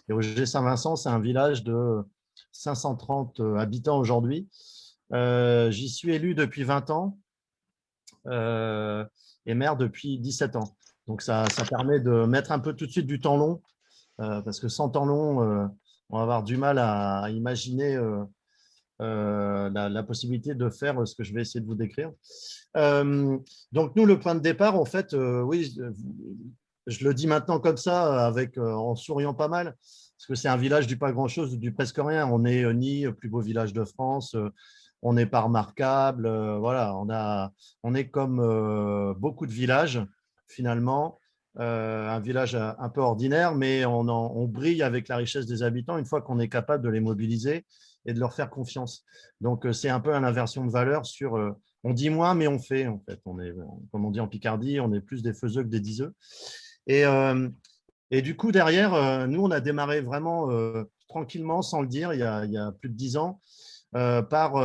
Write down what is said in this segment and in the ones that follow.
Et Augé-Saint-Vincent, c'est un village de 530 habitants aujourd'hui. J'y suis élu depuis 20 ans et maire depuis 17 ans. Donc, ça permet de mettre un peu tout de suite du temps long, parce que sans temps long, on va avoir du mal à imaginer la possibilité de faire ce que je vais essayer de vous décrire. Donc, nous, le point de départ, en fait, oui, je le dis maintenant comme ça, en souriant pas mal, parce que c'est un village du pas grand-chose, du presque rien. On n'est ni le plus beau village de France, on n'est pas remarquable. Voilà, on est comme beaucoup de villages, finalement. Un village un peu ordinaire, mais on brille avec la richesse des habitants une fois qu'on est capable de les mobiliser et de leur faire confiance. Donc, c'est un peu une inversion de valeur sur on dit moins, mais on fait, en fait. On est, comme on dit en Picardie, on est plus des faiseux que des diseux. Et, euh, et du coup, derrière, nous, on a démarré vraiment tranquillement, sans le dire, il y a plus de 10 ans, par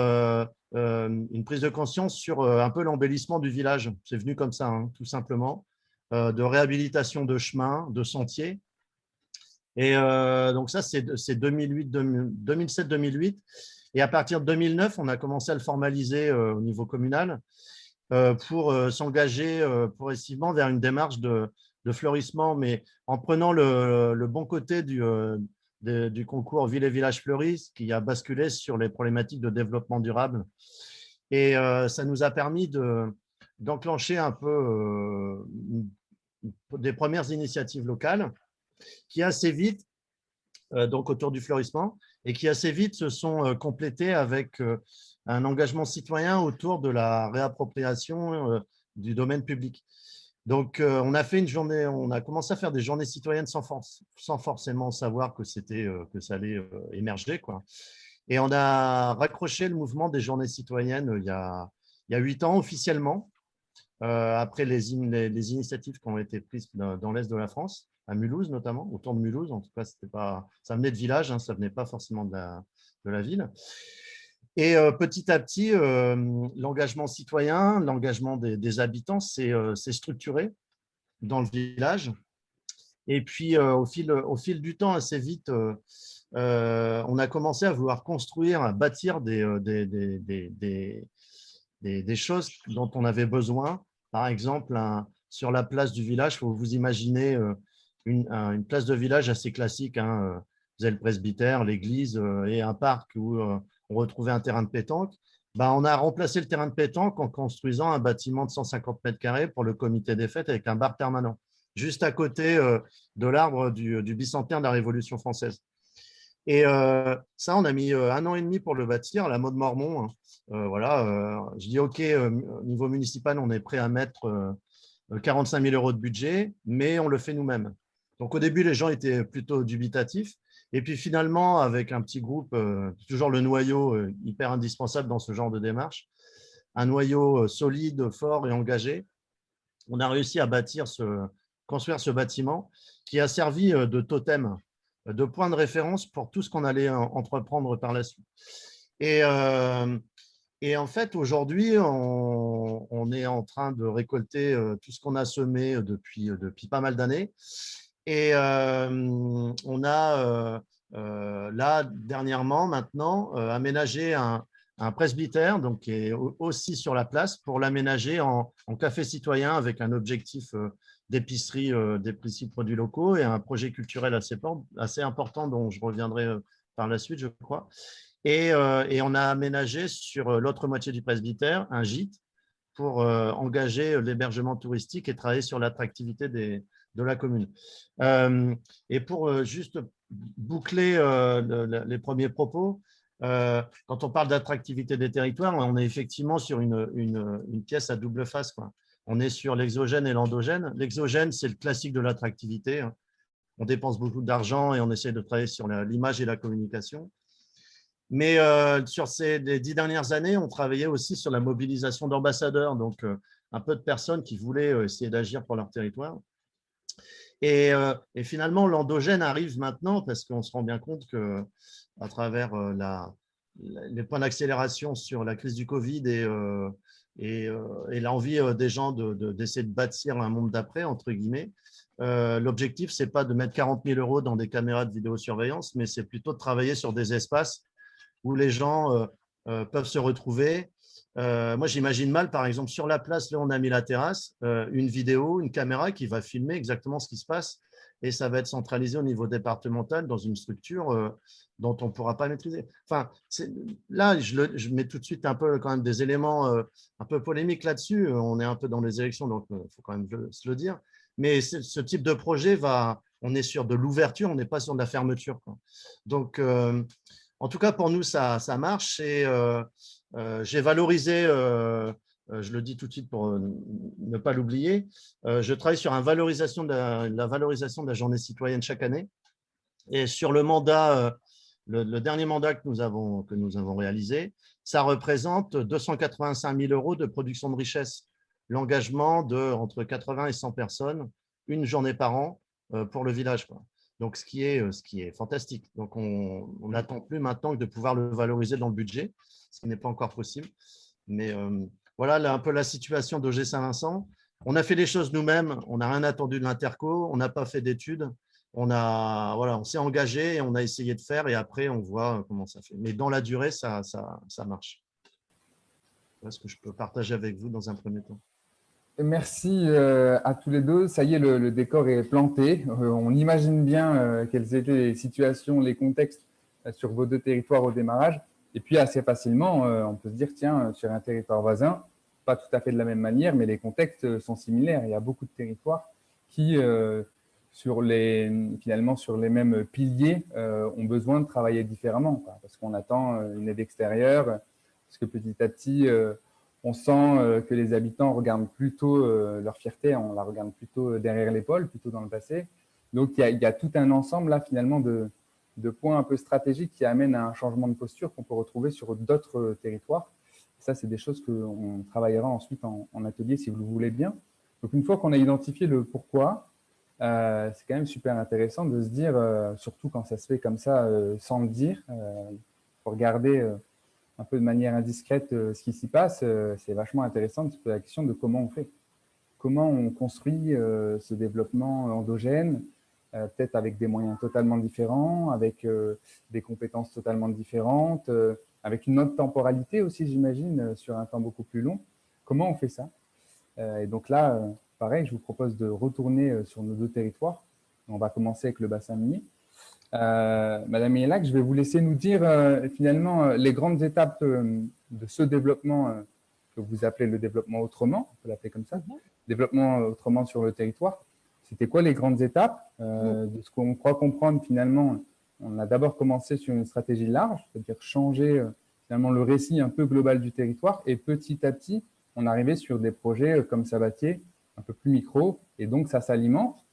une prise de conscience sur un peu l'embellissement du village. C'est venu comme ça, hein, tout simplement, de réhabilitation de chemins, de sentiers. Et donc ça, c'est 2007-2008. Et à partir de 2009, on a commencé à le formaliser au niveau communal pour s'engager progressivement vers une démarche de fleurissement, mais en prenant le bon côté du concours Ville et Village Fleuris, qui a basculé sur les problématiques de développement durable. Et ça nous a permis d'enclencher un peu des premières initiatives locales qui assez vite, donc autour du fleurissement, et qui assez vite se sont complétées avec un engagement citoyen autour de la réappropriation du domaine public. Donc, on a fait une journée, on a commencé à faire des journées citoyennes sans forcément savoir que que ça allait émerger, quoi. Et on a raccroché le mouvement des journées citoyennes il y a 8 ans officiellement, après les initiatives qui ont été prises dans l'Est de la France, à Mulhouse notamment, autour de Mulhouse. En tout cas, ça venait de village, hein, ça ne venait pas forcément de la ville. Et petit à petit, l'engagement citoyen, l'engagement des habitants s'est structuré dans le village. Et puis, au fil du temps, assez vite, on a commencé à vouloir construire, à bâtir des choses dont on avait besoin. Par exemple, sur la place du village, il faut vous imaginer une place de village assez classique, hein. Vous avez le presbytère, l'église et un parc où on retrouvait un terrain de pétanque. Ben, on a remplacé le terrain de pétanque en construisant un bâtiment de 150 mètres carrés pour le comité des fêtes avec un bar permanent, juste à côté de l'arbre du bicentenaire de la Révolution française. Et ça, on a mis 1 an et demi pour le bâtir, à la mode Mormon, hein. Voilà, je dis OK, au niveau municipal, on est prêt à mettre 45 000 € de budget, mais on le fait nous-mêmes. Donc au début, les gens étaient plutôt dubitatifs. Et puis finalement, avec un petit groupe, toujours le noyau hyper indispensable dans ce genre de démarche, un noyau solide, fort et engagé, on a réussi à construire ce bâtiment qui a servi de totem, de point de référence pour tout ce qu'on allait entreprendre par la suite. Et, en fait, aujourd'hui, on est en train de récolter tout ce qu'on a semé depuis pas mal d'années. Et on a là, dernièrement, maintenant, aménagé un presbytère, donc qui est aussi sur la place, pour l'aménager en café citoyen avec un objectif d'épicerie de produits locaux et un projet culturel assez important dont je reviendrai par la suite, je crois. Et on a aménagé sur l'autre moitié du presbytère un gîte pour engager l'hébergement touristique et travailler sur l'attractivité de la commune. Et pour juste boucler les premiers propos, quand on parle d'attractivité des territoires, on est effectivement sur une pièce à double face, quoi. On est sur l'exogène et l'endogène. L'exogène, c'est le classique de l'attractivité. On dépense beaucoup d'argent et on essaie de travailler sur l'image et la communication. Mais sur les 10 dernières années, on travaillait aussi sur la mobilisation d'ambassadeurs, donc un peu de personnes qui voulaient essayer d'agir pour leur territoire. Et finalement, l'endogène arrive maintenant parce qu'on se rend bien compte qu'à travers les points d'accélération sur la crise du Covid et et l'envie des gens d'essayer de bâtir un monde d'après, entre guillemets. L'objectif, ce n'est pas de mettre 40 000 € dans des caméras de vidéosurveillance, mais c'est plutôt de travailler sur des espaces où les gens peuvent se retrouver. Moi, j'imagine mal, par exemple, sur la place, là, on a mis la terrasse, une vidéo, une caméra qui va filmer exactement ce qui se passe et ça va être centralisé au niveau départemental dans une structure dont on ne pourra pas maîtriser. Enfin, là, je mets tout de suite un peu quand même des éléments un peu polémiques là-dessus. On est un peu dans les élections, donc il faut quand même se le dire. Mais ce type de projet on est sur de l'ouverture, on n'est pas sur de la fermeture, quoi. Donc, en tout cas, pour nous, ça marche. Et j'ai valorisé, je le dis tout de suite pour ne pas l'oublier, je travaille sur la valorisation de la journée citoyenne chaque année. Et sur le mandat, le dernier mandat que nous avons réalisé, ça représente 285 000 € de production de richesse. L'engagement entre 80 et 100 personnes, une journée par an pour le village, quoi. Donc, ce qui est fantastique. Donc, on n'attend plus maintenant que de pouvoir le valoriser dans le budget, ce qui n'est pas encore possible. Mais voilà là, un peu la situation d'OG Saint-Vincent. On a fait les choses nous-mêmes, on n'a rien attendu de l'Interco, on n'a pas fait d'études. On s'est engagé et on a essayé de faire et après, on voit comment ça fait. Mais dans la durée, ça marche. Voilà ce que je peux partager avec vous dans un premier temps. Merci à tous les deux. Ça y est, le décor est planté. On imagine bien quelles étaient les situations, les contextes sur vos deux territoires au démarrage. Et puis, assez facilement, on peut se dire, tiens, sur un territoire voisin, pas tout à fait de la même manière, mais les contextes sont similaires. Il y a beaucoup de territoires qui, finalement, sur les mêmes piliers, ont besoin de travailler différemment, quoi, parce qu'on attend une aide extérieure, parce que petit à petit, on sent que les habitants regardent plutôt leur fierté, on la regarde plutôt derrière l'épaule, plutôt dans le passé. Donc, il y a tout un ensemble, là, finalement, de points un peu stratégiques qui amènent à un changement de posture qu'on peut retrouver sur d'autres territoires. Ça, c'est des choses qu'on travaillera ensuite en atelier, si vous le voulez bien. Donc, une fois qu'on a identifié le pourquoi, c'est quand même super intéressant de se dire, surtout quand ça se fait comme ça, sans le dire, pour regarder un peu de manière indiscrète ce qui s'y passe, c'est vachement intéressant de se poser la question de comment on fait. Comment on construit ce développement endogène, peut-être avec des moyens totalement différents, avec des compétences totalement différentes, avec une autre temporalité aussi, j'imagine, sur un temps beaucoup plus long. Comment on fait ça? Et donc là, pareil, je vous propose de retourner sur nos deux territoires. On va commencer avec le bassin minier. Madame Yelac, je vais vous laisser nous dire finalement les grandes étapes de ce développement que vous appelez le développement autrement, on peut l'appeler comme ça, développement autrement sur le territoire. C'était quoi les grandes étapes de ce qu'on croit comprendre finalement? On a d'abord commencé sur une stratégie large, c'est-à-dire changer finalement le récit un peu global du territoire, et petit à petit, on arrivait sur des projets comme Sabatier, un peu plus micro, et donc ça s'alimente.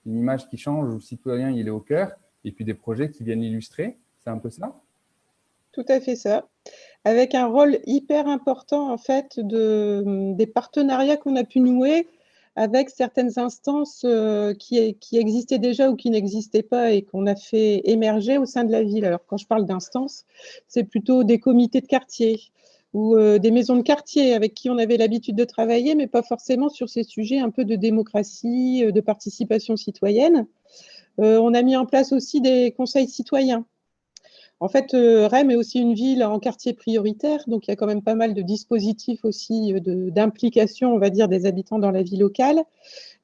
Une image qui change où le citoyen il est au cœur, et puis des projets qui viennent l'illustrer. C'est un peu ça? Tout à fait ça. Avec un rôle hyper important, en fait, des partenariats qu'on a pu nouer avec certaines instances qui existaient déjà ou qui n'existaient pas et qu'on a fait émerger au sein de la ville. Alors, quand je parle d'instances, c'est plutôt des comités de quartier ou des maisons de quartier avec qui on avait l'habitude de travailler, mais pas forcément sur ces sujets un peu de démocratie, de participation citoyenne. On a mis en place aussi des conseils citoyens. En fait, Rem est aussi une ville en quartier prioritaire, donc il y a quand même pas mal de dispositifs aussi d'implication, on va dire, des habitants dans la vie locale.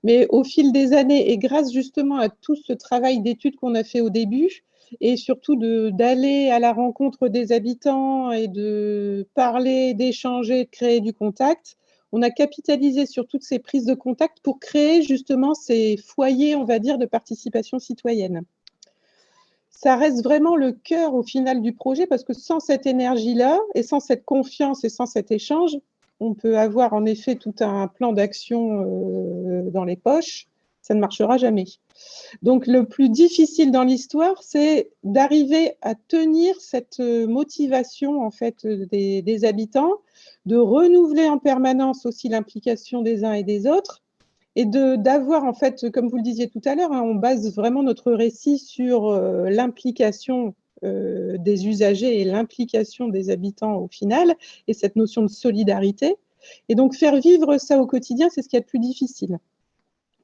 Mais au fil des années, et grâce justement à tout ce travail d'études qu'on a fait au début, et surtout d'aller à la rencontre des habitants et de parler, d'échanger, de créer du contact, on a capitalisé sur toutes ces prises de contact pour créer justement ces foyers, on va dire, de participation citoyenne. Ça reste vraiment le cœur au final du projet parce que sans cette énergie-là et sans cette confiance et sans cet échange, on peut avoir en effet tout un plan d'action dans les poches, ça ne marchera jamais. Donc le plus difficile dans l'histoire, c'est d'arriver à tenir cette motivation en fait des habitants, de renouveler en permanence aussi l'implication des uns et des autres et d'avoir, en fait, comme vous le disiez tout à l'heure, on base vraiment notre récit sur l'implication des usagers et l'implication des habitants au final, et cette notion de solidarité. Et donc, faire vivre ça au quotidien, c'est ce qu'il y a de plus difficile.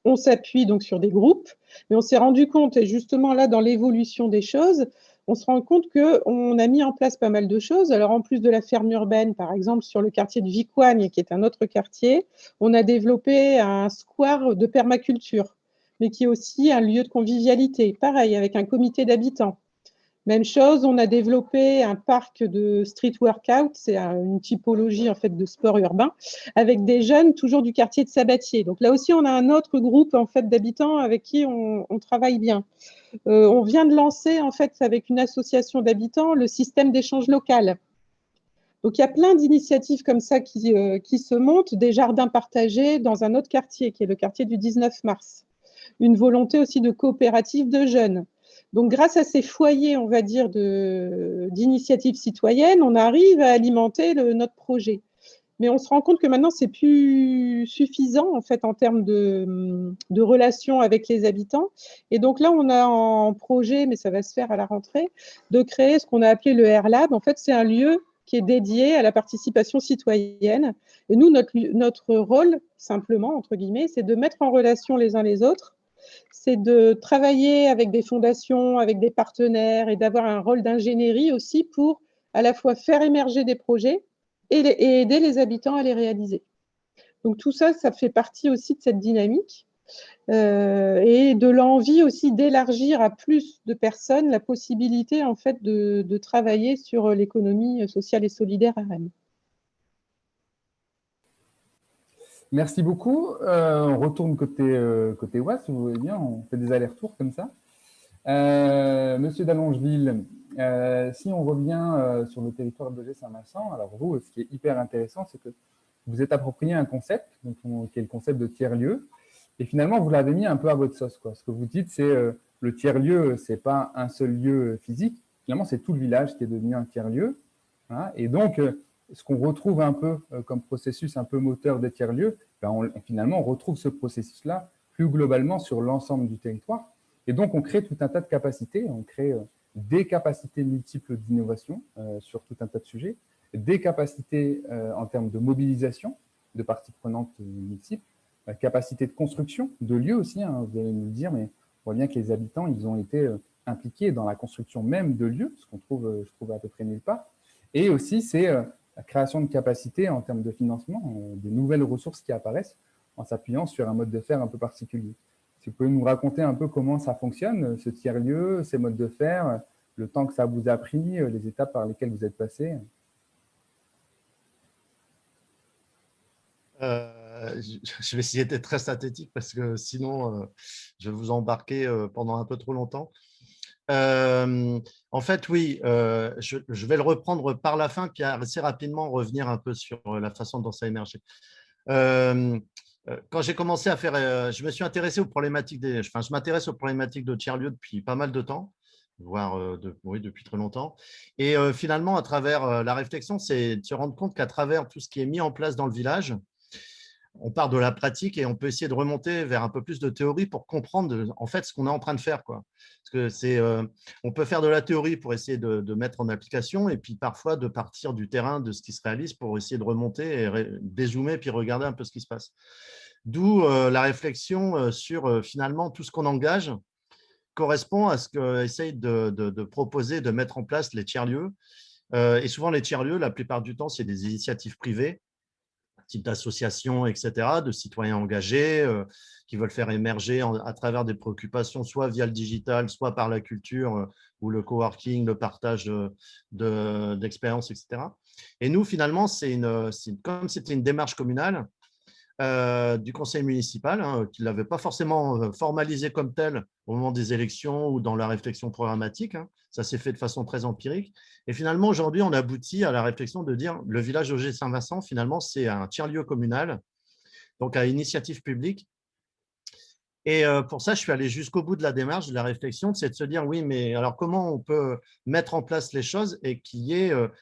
On s'appuie donc sur des groupes, mais on s'est rendu compte, et justement là, dans l'évolution des choses, on se rend compte qu'on a mis en place pas mal de choses. Alors, en plus de la ferme urbaine, par exemple, sur le quartier de Vicoigne, qui est un autre quartier, on a développé un square de permaculture, mais qui est aussi un lieu de convivialité, pareil, avec un comité d'habitants. Même chose, on a développé un parc de street workout, c'est une typologie en fait de sport urbain, avec des jeunes toujours du quartier de Sabatier. Donc là aussi, on a un autre groupe en fait d'habitants avec qui on travaille bien. On vient de lancer en fait avec une association d'habitants le système d'échange local. Donc il y a plein d'initiatives comme ça qui se montent, des jardins partagés dans un autre quartier qui est le quartier du 19 mars. Une volonté aussi de coopérative de jeunes. Donc, grâce à ces foyers, on va dire, d'initiatives citoyennes, on arrive à alimenter notre projet. Mais on se rend compte que maintenant, c'est plus suffisant, en fait, en termes de relations avec les habitants. Et donc là, on a en projet, mais ça va se faire à la rentrée, de créer ce qu'on a appelé le R-Lab. En fait, c'est un lieu qui est dédié à la participation citoyenne. Et nous, notre rôle, simplement, entre guillemets, c'est de mettre en relation les uns les autres, c'est de travailler avec des fondations, avec des partenaires et d'avoir un rôle d'ingénierie aussi pour à la fois faire émerger des projets et aider les habitants à les réaliser. Donc tout ça, ça fait partie aussi de cette dynamique et de l'envie aussi d'élargir à plus de personnes la possibilité en fait de travailler sur l'économie sociale et solidaire à Rennes. Merci beaucoup. On retourne côté ouest, si vous voulez bien. On fait des allers-retours comme ça. Monsieur d'Allongeville, si on revient sur le territoire de Saint-Vincent, alors vous, ce qui est hyper intéressant, c'est que vous êtes approprié un concept, donc, qui est le concept de tiers-lieu, et finalement, vous l'avez mis un peu à votre sauce, quoi. Ce que vous dites, c'est le tiers-lieu, c'est pas un seul lieu physique, finalement, c'est tout le village qui est devenu un tiers-lieu. Hein, et donc, ce qu'on retrouve un peu comme processus un peu moteur des tiers-lieux, ben finalement, on retrouve ce processus-là plus globalement sur l'ensemble du territoire. Et donc, on crée tout un tas de capacités, on crée des capacités multiples d'innovation sur tout un tas de sujets, des capacités en termes de mobilisation de parties prenantes multiples, capacité de construction de lieux aussi, hein, vous allez nous le dire, mais on voit bien que les habitants, ils ont été impliqués dans la construction même de lieux, ce qu'on trouve, je trouve, à peu près nulle part. Et aussi, c'est la création de capacités en termes de financement, des nouvelles ressources qui apparaissent en s'appuyant sur un mode de faire un peu particulier. Si vous pouvez nous raconter un peu comment ça fonctionne, ce tiers-lieu, ces modes de faire, le temps que ça vous a pris, les étapes par lesquelles vous êtes passé. Je vais essayer d'être très synthétique parce que sinon, je vais vous embarquer pendant un peu trop longtemps. En fait, oui, je vais le reprendre par la fin, puis assez rapidement revenir un peu sur la façon dont ça a émergé. Quand j'ai commencé à faire, je me suis intéressé aux problématiques je m'intéresse aux problématiques de tiers-lieux depuis pas mal de temps, voire oui, depuis très longtemps. Et finalement, à travers la réflexion, c'est de se rendre compte qu'à travers tout ce qui est mis en place dans le village, on part de la pratique et on peut essayer de remonter vers un peu plus de théorie pour comprendre en fait ce qu'on est en train de faire, quoi. Parce que on peut faire de la théorie pour essayer de mettre en application et puis parfois de partir du terrain de ce qui se réalise pour essayer de remonter et dézoomer puis regarder un peu ce qui se passe. D'où la réflexion sur finalement tout ce qu'on engage correspond à ce qu'essayent de proposer, de mettre en place les tiers-lieux. Et souvent, les tiers-lieux, la plupart du temps, c'est des initiatives privées, type d'associations, etc., de citoyens engagés qui veulent faire émerger à travers des préoccupations, soit via le digital, soit par la culture ou le coworking, le partage d'expériences, etc. Et nous, finalement, comme c'était une démarche communale du conseil municipal, hein, qui ne l'avait pas forcément formalisé comme tel au moment des élections ou dans la réflexion programmatique. Hein. Ça s'est fait de façon très empirique. Et finalement, aujourd'hui, on aboutit à la réflexion de dire le village Auger Saint-Vincent, finalement, c'est un tiers-lieu communal, donc à initiative publique. Et pour ça, je suis allé jusqu'au bout de la démarche, de la réflexion, c'est de se dire, oui, mais alors comment on peut mettre en place les choses et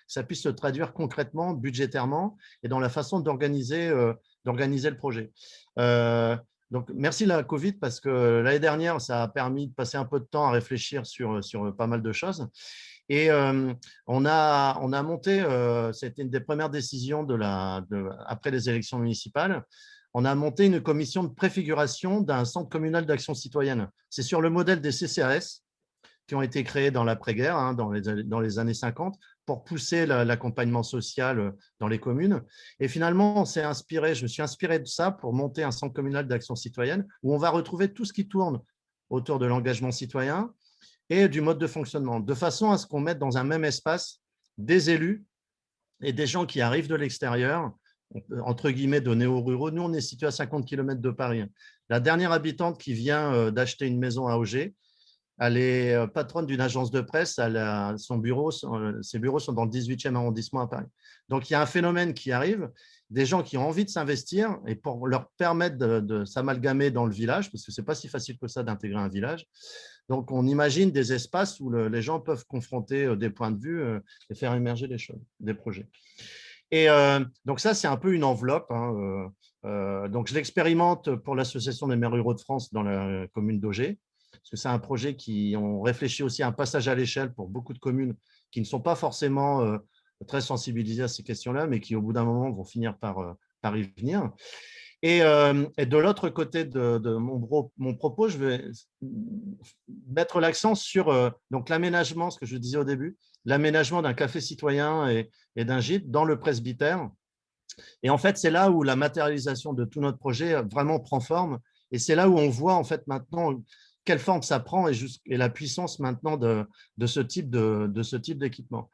ça puisse se traduire concrètement, budgétairement et dans la façon d'organiser le projet. Donc, merci la Covid parce que l'année dernière, ça a permis de passer un peu de temps à réfléchir sur pas mal de choses. Et on a monté, c'était une des premières décisions après les élections municipales, on a monté une commission de préfiguration d'un centre communal d'action citoyenne. C'est sur le modèle des CCAS qui ont été créés dans l'après-guerre, hein, dans les années 50, pour pousser l'accompagnement social dans les communes. Et finalement, je me suis inspiré de ça pour monter un centre communal d'action citoyenne où on va retrouver tout ce qui tourne autour de l'engagement citoyen et du mode de fonctionnement, de façon à ce qu'on mette dans un même espace des élus et des gens qui arrivent de l'extérieur, entre guillemets de néo-ruraux. Nous, on est situé à 50 km de Paris. La dernière habitante qui vient d'acheter une maison à Auger, elle est patronne d'une agence de presse. Ses bureaux sont dans le 18e arrondissement à Paris. Donc, il y a un phénomène qui arrive, des gens qui ont envie de s'investir et pour leur permettre de s'amalgamer dans le village, parce que ce n'est pas si facile que ça d'intégrer un village. Donc, on imagine des espaces où les gens peuvent confronter des points de vue et faire émerger des choses, des projets. Et donc, ça, c'est un peu une enveloppe, hein. Donc, je l'expérimente pour l'Association des maires ruraux de France dans la commune d'Auger, parce que c'est un projet qui ont réfléchi aussi à un passage à l'échelle pour beaucoup de communes qui ne sont pas forcément très sensibilisées à ces questions-là, mais qui, au bout d'un moment, vont finir par y venir. Et de l'autre côté de mon propos, je vais mettre l'accent sur donc l'aménagement, ce que je disais au début, l'aménagement d'un café citoyen et d'un gîte dans le presbytère. Et en fait, c'est là où la matérialisation de tout notre projet vraiment prend forme. Et c'est là où on voit en fait maintenant quelle forme ça prend et la puissance maintenant de ce type d'équipement.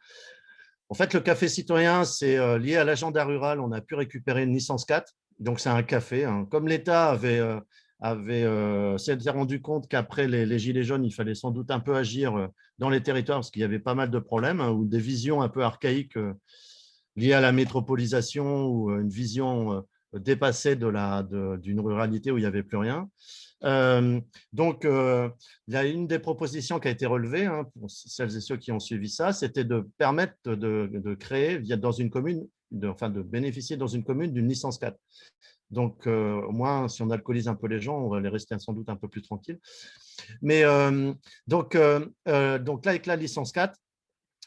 En fait, le café citoyen, c'est lié à l'agenda rural. On a pu récupérer une licence 4. Donc, c'est un café, hein. Comme l'État s'était rendu compte qu'après les Gilets jaunes, il fallait sans doute un peu agir dans les territoires parce qu'il y avait pas mal de problèmes, hein, ou des visions un peu archaïques liées à la métropolisation ou une vision dépassée d'une ruralité où il n'y avait plus rien. Donc, il y a une des propositions qui a été relevée, hein, pour celles et ceux qui ont suivi ça, c'était de permettre de créer dans une commune, de bénéficier dans une commune d'une licence 4. Donc, au moins, si on alcoolise un peu les gens, on va les rester sans doute un peu plus tranquilles. Mais donc là, avec la licence 4,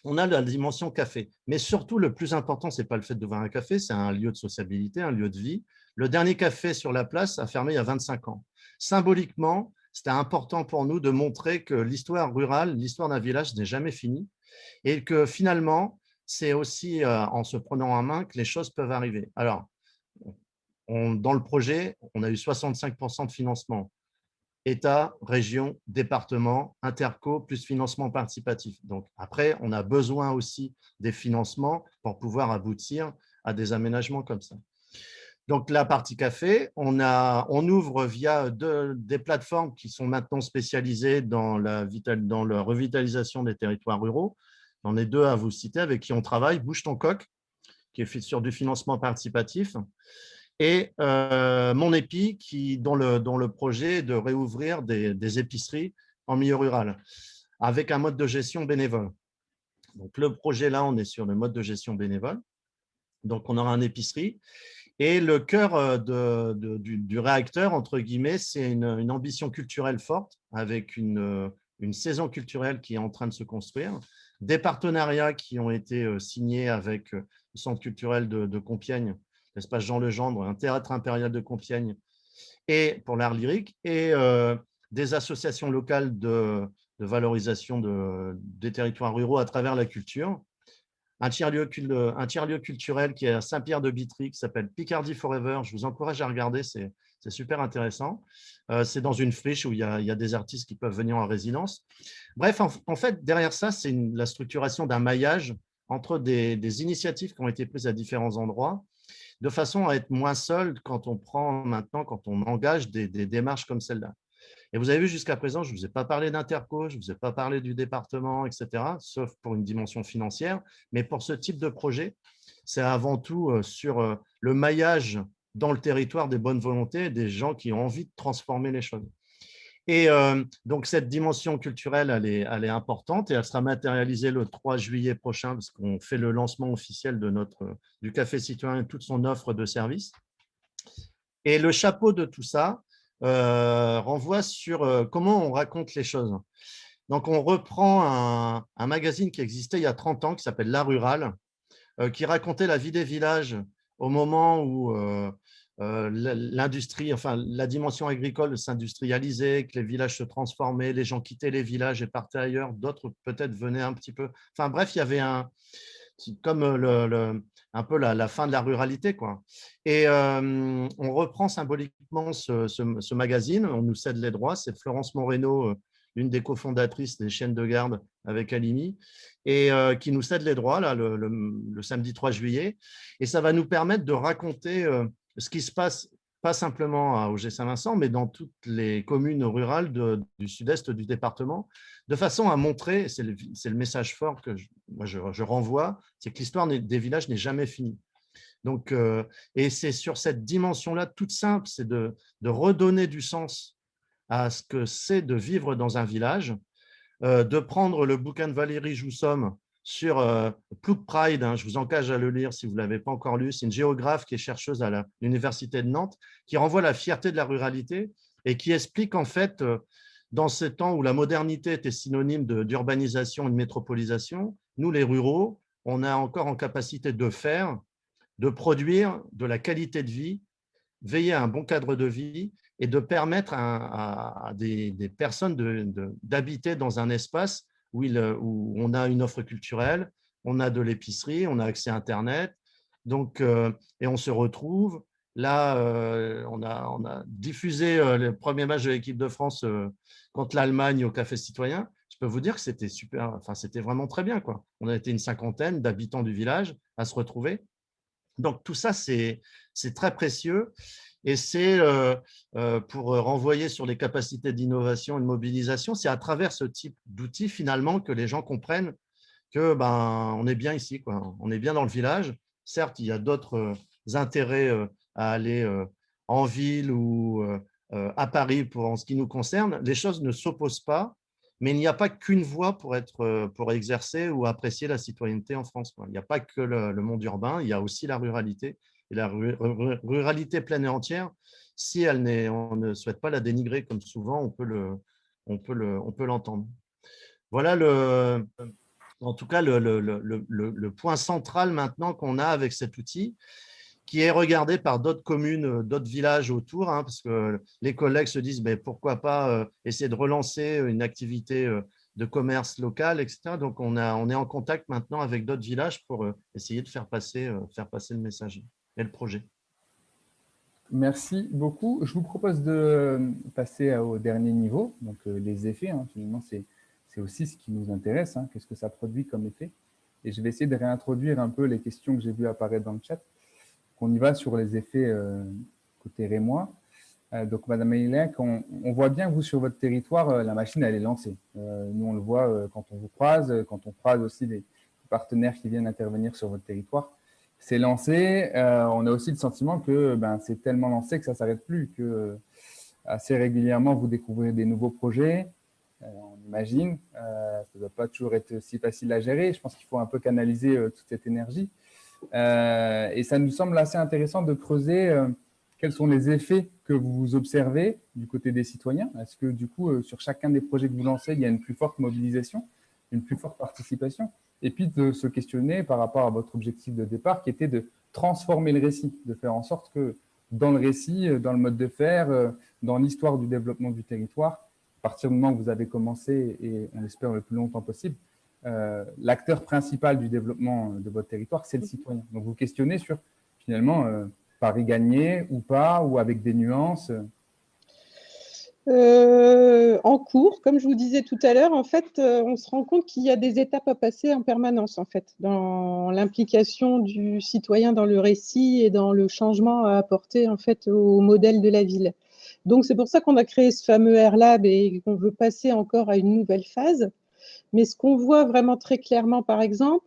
on a la dimension café. Mais surtout, le plus important, ce n'est pas le fait de voir un café, c'est un lieu de sociabilité, un lieu de vie. Le dernier café sur la place a fermé il y a 25 ans. Symboliquement, c'était important pour nous de montrer que l'histoire rurale, l'histoire d'un village n'est jamais finie et que finalement, c'est aussi en se prenant en main que les choses peuvent arriver. Alors, dans le projet, on a eu 65% de financement. État, région, département, interco, plus financement participatif. Donc après, on a besoin aussi des financements pour pouvoir aboutir à des aménagements comme ça. Donc la partie café, on ouvre via des plateformes qui sont maintenant spécialisées dans la revitalisation des territoires ruraux. J'en ai deux à vous citer avec qui on travaille. Bouge ton coq, qui est fait sur du financement participatif, et Mon Épi, dont le projet est de réouvrir des épiceries en milieu rural avec un mode de gestion bénévole. Donc, le projet là, on est sur le mode de gestion bénévole. Donc, on aura une épicerie. Et le cœur du réacteur, entre guillemets, c'est une ambition culturelle forte avec une saison culturelle qui est en train de se construire, des partenariats qui ont été signés avec le Centre culturel de Compiègne, l'espace Jean Legendre, un théâtre impérial de Compiègne, et pour l'art lyrique, et des associations locales de valorisation des territoires ruraux à travers la culture. Un tiers-lieu culturel qui est à Saint-Pierre-de-Bitry, qui s'appelle Picardie Forever. Je vous encourage à regarder, c'est super intéressant. C'est dans une friche où il y a des artistes qui peuvent venir en résidence. Bref, en fait, derrière ça, c'est la structuration d'un maillage entre des initiatives qui ont été prises à différents endroits, de façon à être moins seul quand on engage des démarches comme celle-là. Et vous avez vu jusqu'à présent, je ne vous ai pas parlé d'Interco, je ne vous ai pas parlé du département, etc., sauf pour une dimension financière. Mais pour ce type de projet, c'est avant tout sur le maillage dans le territoire des bonnes volontés, des gens qui ont envie de transformer les choses. Et donc, cette dimension culturelle, elle est importante et elle sera matérialisée le 3 juillet prochain parce qu'on fait le lancement officiel du Café Citoyen et toute son offre de services. Et le chapeau de tout ça renvoie sur comment on raconte les choses. Donc, on reprend un magazine qui existait il y a 30 ans, qui s'appelle La Rurale, qui racontait la vie des villages au moment où l'industrie, enfin la dimension agricole s'industrialisait, que les villages se transformaient, les gens quittaient les villages et partaient ailleurs, d'autres peut-être venaient un petit peu. Enfin bref, il y avait comme un peu la fin de la ruralité, quoi. Et on reprend symboliquement ce magazine, on nous cède les droits, c'est Florence Moreno, l'une des cofondatrices des Chiennes de Garde avec Alimi, et qui nous cède les droits là, le samedi 3 juillet. Et ça va nous permettre de raconter ce qui se passe, pas simplement à Auger-Saint-Vincent, mais dans toutes les communes rurales du sud-est du département, de façon à montrer, c'est le message fort que je renvoie, c'est que l'histoire des villages n'est jamais finie. Donc, et c'est sur cette dimension-là toute simple, c'est de redonner du sens à ce que c'est de vivre dans un village, de prendre le bouquin de Valérie Joussomme sur Ploug Pride, hein, je vous engage à le lire si vous ne l'avez pas encore lu, c'est une géographe qui est chercheuse à l'Université de Nantes, qui renvoie la fierté de la ruralité et qui explique en fait, dans ces temps où la modernité était synonyme d'urbanisation et de métropolisation, nous les ruraux, on a encore en capacité de faire, de produire de la qualité de vie, veiller à un bon cadre de vie et de permettre à des personnes d'habiter dans un espace où on a une offre culturelle, on a de l'épicerie, on a accès à Internet, donc, et on se retrouve. Là, on a diffusé le premier match de l'équipe de France contre l'Allemagne au Café Citoyen. Je peux vous dire que c'était super, enfin, c'était vraiment très bien, quoi. On a été une cinquantaine d'habitants du village à se retrouver. Donc, tout ça, c'est très précieux. Et c'est pour renvoyer sur les capacités d'innovation et de mobilisation, c'est à travers ce type d'outils, finalement, que les gens comprennent que on est bien ici, quoi. On est bien dans le village. Certes, il y a d'autres intérêts à aller en ville ou à Paris en ce qui nous concerne. Les choses ne s'opposent pas, mais il n'y a pas qu'une voie pour exercer ou apprécier la citoyenneté en France, quoi. Il n'y a pas que le monde urbain, il y a aussi la ruralité. Et la ruralité pleine et entière, si on ne souhaite pas la dénigrer comme souvent, on peut l'entendre. Voilà en tout cas le point central maintenant qu'on a avec cet outil, qui est regardé par d'autres communes, d'autres villages autour, hein, parce que les collègues se disent mais pourquoi pas essayer de relancer une activité de commerce local, etc. Donc, on est en contact maintenant avec d'autres villages pour essayer de faire passer le message et le projet. Merci beaucoup. Je vous propose de passer au dernier niveau, donc les effets. Hein, finalement, c'est aussi ce qui nous intéresse. Hein, qu'est-ce que ça produit comme effet? Et je vais essayer de réintroduire un peu les questions que j'ai vues apparaître dans le chat. On y va sur les effets côté rémois. Donc, Madame Eilec, on voit bien que vous, sur votre territoire, la machine, elle est lancée. Nous, on le voit quand on vous croise, quand on croise aussi les partenaires qui viennent intervenir sur votre territoire. C'est lancé. On a aussi le sentiment que c'est tellement lancé que ça ne s'arrête plus, que assez régulièrement, vous découvrez des nouveaux projets. On imagine. Ça ne doit pas toujours être si facile à gérer. Je pense qu'il faut un peu canaliser toute cette énergie. Et ça nous semble assez intéressant de creuser quels sont les effets que vous observez du côté des citoyens. Est-ce que du coup, sur chacun des projets que vous lancez, il y a une plus forte mobilisation, une plus forte participation? Et puis de se questionner par rapport à votre objectif de départ qui était de transformer le récit, de faire en sorte que dans le récit, dans le mode de faire, dans l'histoire du développement du territoire, à partir du moment où vous avez commencé, et on l'espère le plus longtemps possible, l'acteur principal du développement de votre territoire, c'est le citoyen. Donc, vous questionnez sur, finalement, pari gagné ou pas, ou avec des nuances. En cours, comme je vous disais tout à l'heure, en fait, on se rend compte qu'il y a des étapes à passer en permanence, en fait, dans l'implication du citoyen dans le récit et dans le changement à apporter, en fait, au modèle de la ville. Donc, c'est pour ça qu'on a créé ce fameux Airlab et qu'on veut passer encore à une nouvelle phase. Mais ce qu'on voit vraiment très clairement, par exemple,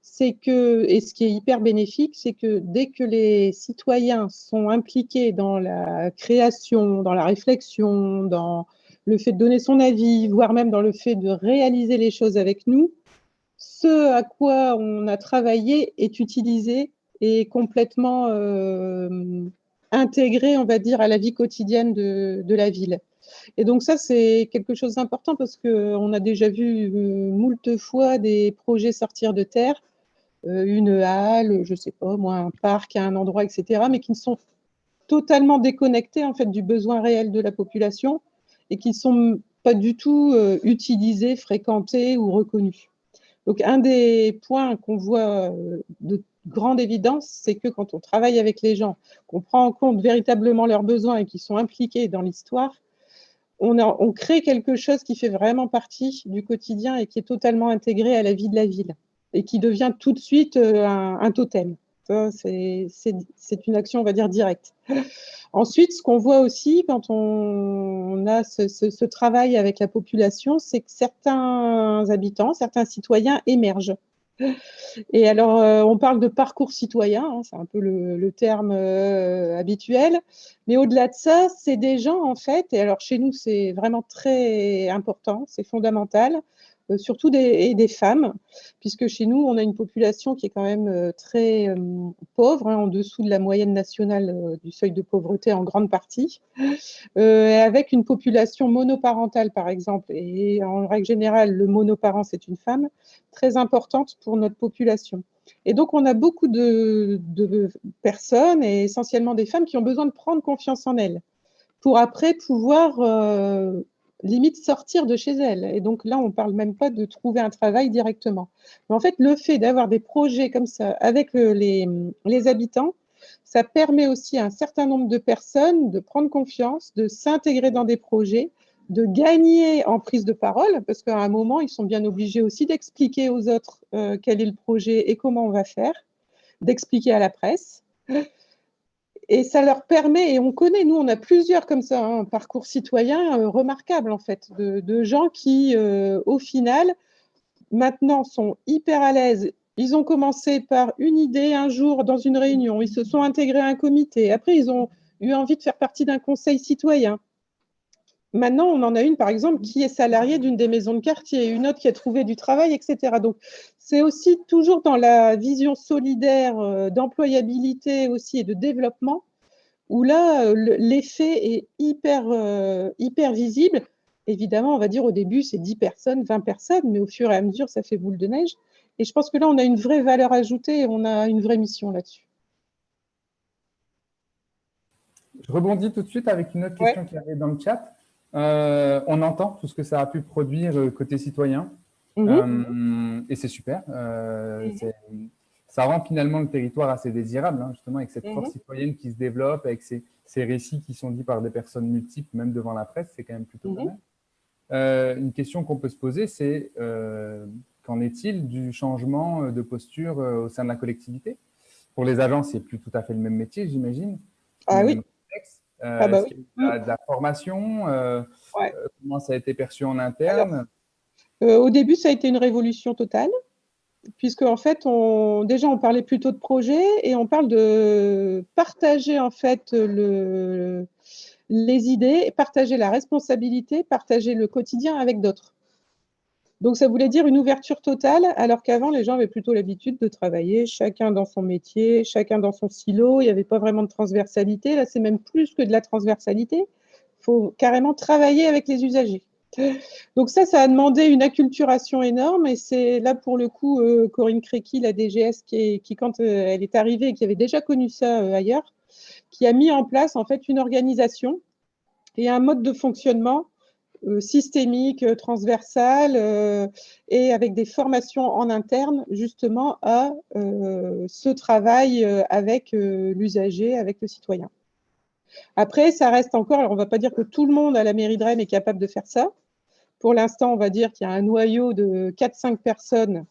c'est que, et ce qui est hyper bénéfique, c'est que dès que les citoyens sont impliqués dans la création, dans la réflexion, dans le fait de donner son avis, voire même dans le fait de réaliser les choses avec nous, ce à quoi on a travaillé est utilisé et complètement intégré, on va dire, à la vie quotidienne de la ville. Et donc ça, c'est quelque chose d'important parce qu'on a déjà vu moult fois des projets sortir de terre, une halle, je ne sais pas moi, un parc, un endroit, etc., mais qui ne sont totalement déconnectés en fait du besoin réel de la population et qui ne sont pas du tout utilisés, fréquentés ou reconnus. Donc un des points qu'on voit de grande évidence, c'est que quand on travaille avec les gens, qu'on prend en compte véritablement leurs besoins et qu'ils sont impliqués dans l'histoire, on crée quelque chose qui fait vraiment partie du quotidien et qui est totalement intégré à la vie de la ville et qui devient tout de suite un totem. C'est une action, on va dire, directe. Ensuite, ce qu'on voit aussi quand on a ce travail avec la population, c'est que certains habitants, certains citoyens émergent. Et alors, on parle de parcours citoyen, hein, c'est un peu le terme habituel. Mais au-delà de ça, c'est des gens, en fait, et alors chez nous, c'est vraiment très important, c'est fondamental, surtout des femmes, puisque chez nous, on a une population qui est quand même très pauvre, hein, en dessous de la moyenne nationale du seuil de pauvreté en grande partie, avec une population monoparentale, par exemple, et en règle générale, le monoparent, c'est une femme, très importante pour notre population. Et donc, on a beaucoup de personnes, et essentiellement des femmes, qui ont besoin de prendre confiance en elles pour après pouvoir limite sortir de chez elles. Et donc là, on ne parle même pas de trouver un travail directement. Mais en fait, le fait d'avoir des projets comme ça avec les habitants, ça permet aussi à un certain nombre de personnes de prendre confiance, de s'intégrer dans des projets, de gagner en prise de parole, parce qu'à un moment, ils sont bien obligés aussi d'expliquer aux autres quel est le projet et comment on va faire, d'expliquer à la presse. Et ça leur permet, et on connaît, nous, on a plusieurs comme ça, un parcours citoyen remarquable, en fait, de gens qui, au final, maintenant, sont hyper à l'aise. Ils ont commencé par une idée un jour dans une réunion, ils se sont intégrés à un comité, après, ils ont eu envie de faire partie d'un conseil citoyen. Maintenant, on en a une, par exemple, qui est salariée d'une des maisons de quartier, une autre qui a trouvé du travail, etc. Donc, c'est aussi toujours dans la vision solidaire d'employabilité aussi et de développement, où là, l'effet est hyper visible. Évidemment, on va dire au début, c'est 10 personnes, 20 personnes, mais au fur et à mesure, ça fait boule de neige. Et je pense que là, on a une vraie valeur ajoutée et on a une vraie mission là-dessus. Je rebondis tout de suite avec une autre question qui arrive dans le chat. On entend tout ce que ça a pu produire côté citoyen. Et c'est super. Ça rend finalement le territoire assez désirable, hein, justement, avec cette force citoyenne qui se développe, avec ces récits qui sont dits par des personnes multiples, même devant la presse, c'est quand même plutôt pas mal. Une question qu'on peut se poser, c'est qu'en est-il du changement de posture au sein de la collectivité? Pour les agents, c'est plus tout à fait le même métier, j'imagine. Ah oui. Est-ce qu'il y a de la formation comment ça a été perçu en interne? Alors, au début, ça a été une révolution totale, puisque en fait, déjà, on parlait plutôt de projet et on parle de partager en fait les idées, partager la responsabilité, partager le quotidien avec d'autres. Donc, ça voulait dire une ouverture totale, alors qu'avant, les gens avaient plutôt l'habitude de travailler chacun dans son métier, chacun dans son silo. Il n'y avait pas vraiment de transversalité. Là, c'est même plus que de la transversalité. Il faut carrément travailler avec les usagers. Donc ça a demandé une acculturation énorme. Et c'est là, pour le coup, Corinne Créqui, la DGS, qui quand elle est arrivée et qui avait déjà connu ça ailleurs, qui a mis en place en fait une organisation et un mode de fonctionnement systémique, transversal, et avec des formations en interne, justement, à ce travail avec l'usager, avec le citoyen. Après, ça reste encore, alors on ne va pas dire que tout le monde à la mairie de Rennes est capable de faire ça. Pour l'instant, on va dire qu'il y a un noyau de 4-5 personnes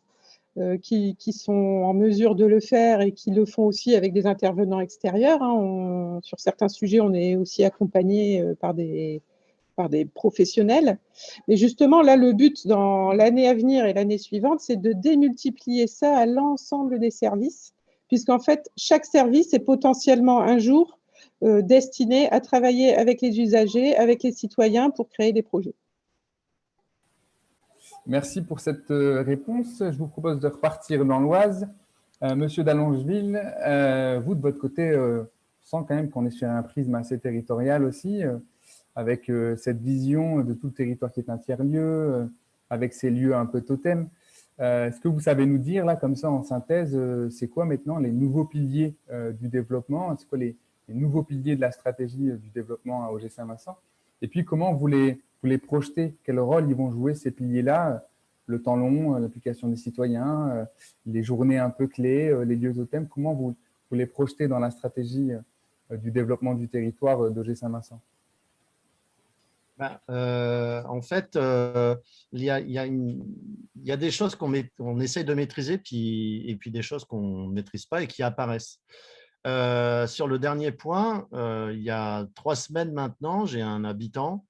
qui sont en mesure de le faire et qui le font aussi avec des intervenants extérieurs. Hein. Sur certains sujets, on est aussi accompagné par des professionnels. Mais justement, là, le but dans l'année à venir et l'année suivante, c'est de démultiplier ça à l'ensemble des services, puisqu'en fait, chaque service est potentiellement un jour destiné à travailler avec les usagers, avec les citoyens pour créer des projets. Merci pour cette réponse. Je vous propose de repartir dans l'Oise. Monsieur d'Allongeville, vous, de votre côté, on sent quand même qu'on est sur un prisme assez territorial aussi. avec cette vision de tout le territoire qui est un tiers-lieu, avec ces lieux un peu totems. Est-ce que vous savez nous dire, là, comme ça, en synthèse, c'est quoi maintenant les nouveaux piliers du développement? C'est quoi les nouveaux piliers de la stratégie du développement à OG Saint-Vincent? Et puis, comment vous les projetez? Quel rôle ils vont jouer, ces piliers-là? Le temps long, l'application des citoyens, les journées un peu clés, les lieux totems, comment vous les projetez dans la stratégie du développement du territoire d'OG Saint-Vincent? En fait, il y a des choses qu'on essaye de maîtriser, et puis des choses qu'on ne maîtrise pas et qui apparaissent. Sur le dernier point, il y a 3 semaines maintenant, j'ai un habitant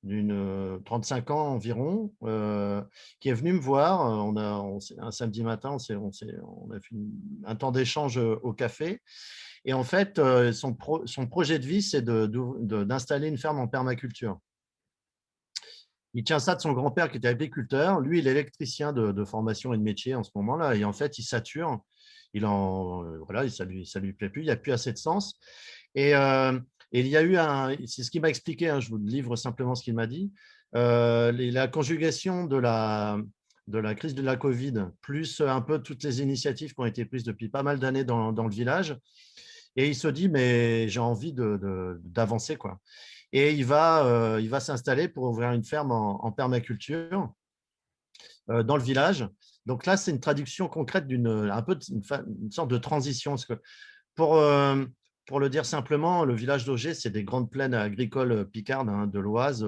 d'une 35 ans environ, qui est venu me voir. Un samedi matin, on a fait un temps d'échange au café. Et en fait, son projet de vie, c'est d'installer une ferme en permaculture. Il tient ça de son grand-père qui était agriculteur. Lui, il est électricien de formation et de métier en ce moment-là. Et en fait, il sature. Voilà, ça lui plaît plus. Il n'y a plus assez de sens. Et il y a eu c'est ce qu'il m'a expliqué, hein, je vous livre simplement ce qu'il m'a dit. La conjugation de la crise de la Covid, plus un peu toutes les initiatives qui ont été prises depuis pas mal d'années dans le village. Et il se dit, mais j'ai envie d'avancer, quoi. Et il va s'installer pour ouvrir une ferme en permaculture dans le village. Donc là, c'est une traduction concrète une sorte de transition. Parce que pour le dire simplement, le village d'Auger, c'est des grandes plaines agricoles picardes, hein, de l'Oise.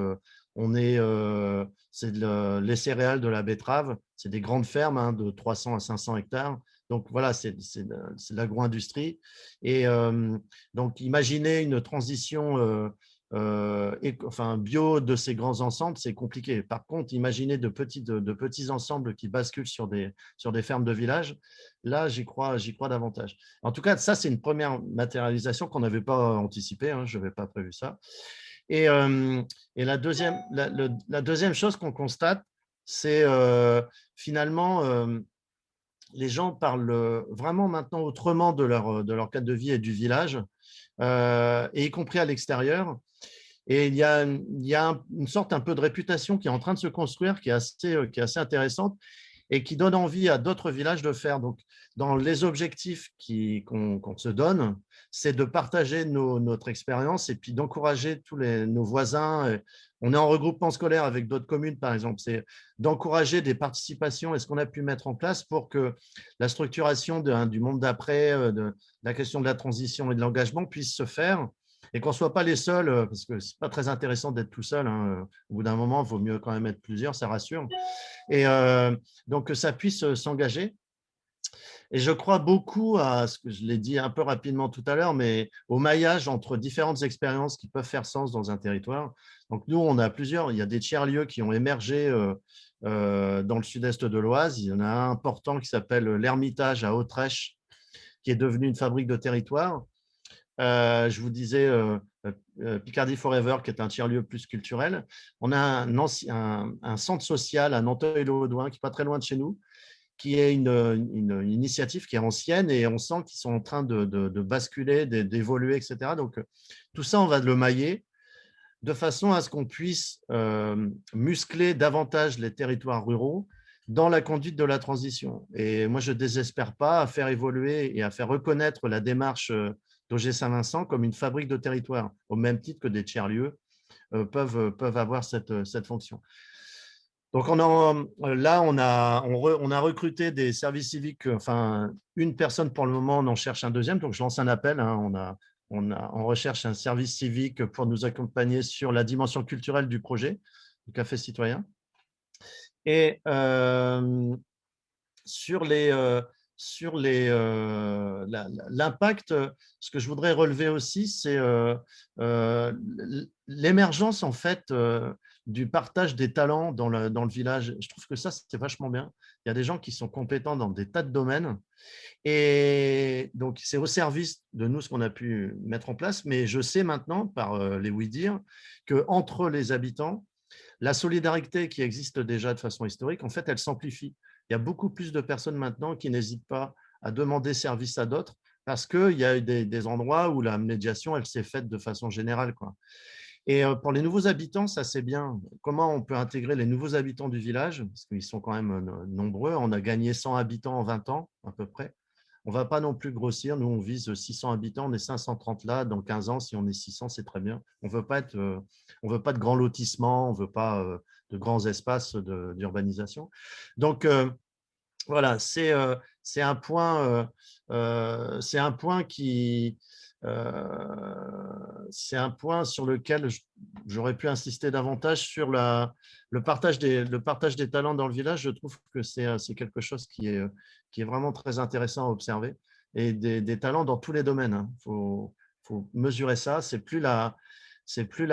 C'est les céréales, de la betterave. C'est des grandes fermes, hein, de 300 à 500 hectares. Donc voilà, c'est de l'agro-industrie. Et donc, imaginez une transition bio de ces grands ensembles, c'est compliqué. Par contre, imaginez de petits ensembles qui basculent sur des fermes de village. Là, j'y crois davantage. En tout cas, ça, c'est une première matérialisation qu'on n'avait pas anticipée, hein, je n'avais pas prévu ça. Et la deuxième chose qu'on constate, c'est finalement, les gens parlent vraiment maintenant autrement de leur cadre de vie et du village, et y compris à l'extérieur. Et il y a une sorte un peu de réputation qui est en train de se construire, qui est assez intéressante et qui donne envie à d'autres villages de faire. Donc, dans les objectifs qu'on se donne, c'est de partager notre expérience et puis d'encourager nos voisins. On est en regroupement scolaire avec d'autres communes, par exemple. C'est d'encourager des participations et ce qu'on a pu mettre en place pour que la structuration du monde d'après, de la question de la transition et de l'engagement puisse se faire et qu'on ne soit pas les seuls, parce que ce n'est pas très intéressant d'être tout seul, hein. Au bout d'un moment, il vaut mieux quand même être plusieurs, ça rassure. Et donc, que ça puisse s'engager. Et je crois beaucoup à ce que je l'ai dit un peu rapidement tout à l'heure, mais au maillage entre différentes expériences qui peuvent faire sens dans un territoire. Donc, nous, on a il y a des tiers-lieux qui ont émergé dans le sud-est de l'Oise. Il y en a un important qui s'appelle l'Ermitage à Autrèche, qui est devenu une fabrique de territoire. Je vous disais Picardie Forever, qui est un tiers-lieu plus culturel. On a un centre social à Nanteuil-le-Haudouin, qui n'est pas très loin de chez nous, qui est une initiative qui est ancienne et on sent qu'ils sont en train de basculer, d'évoluer, etc. Donc, tout ça, on va le mailler de façon à ce qu'on puisse muscler davantage les territoires ruraux dans la conduite de la transition. Et moi, je ne désespère pas à faire évoluer et à faire reconnaître la démarche d'OG Saint-Vincent comme une fabrique de territoire, au même titre que des tiers-lieux peuvent avoir cette fonction. Donc, là, on a recruté des services civiques, enfin, une personne pour le moment, on en cherche un deuxième. Donc, je lance un appel, hein, on recherche un service civique pour nous accompagner sur la dimension culturelle du projet, du Café Citoyen. Et sur l'impact, ce que je voudrais relever aussi, c'est l'émergence en fait du partage des talents dans le village. Je trouve que ça, c'est vachement bien. Il y a des gens qui sont compétents dans des tas de domaines. Et donc, c'est au service de nous ce qu'on a pu mettre en place. Mais je sais maintenant, par les oui-dire, qu'entre les habitants, la solidarité qui existe déjà de façon historique, en fait, elle s'amplifie. Il y a beaucoup plus de personnes maintenant qui n'hésitent pas à demander service à d'autres parce qu'il y a des endroits où la médiation, elle s'est faite de façon générale, quoi. Et pour les nouveaux habitants, ça c'est bien. Comment on peut intégrer les nouveaux habitants du village? Parce qu'ils sont quand même nombreux. On a gagné 100 habitants en 20 ans à peu près. On ne va pas non plus grossir. Nous, on vise 600 habitants. On est 530 là. Dans 15 ans, si on est 600, c'est très bien. On veut pas on veut pas de grands lotissements. On ne veut pas de grands espaces d'urbanisation. Donc, voilà, c'est un point qui… c'est un point sur lequel j'aurais pu insister davantage sur le partage des talents dans le village. Je trouve que c'est quelque chose qui est vraiment très intéressant à observer, et des talents dans tous les domaines, hein. Faut mesurer ça. C'est plus la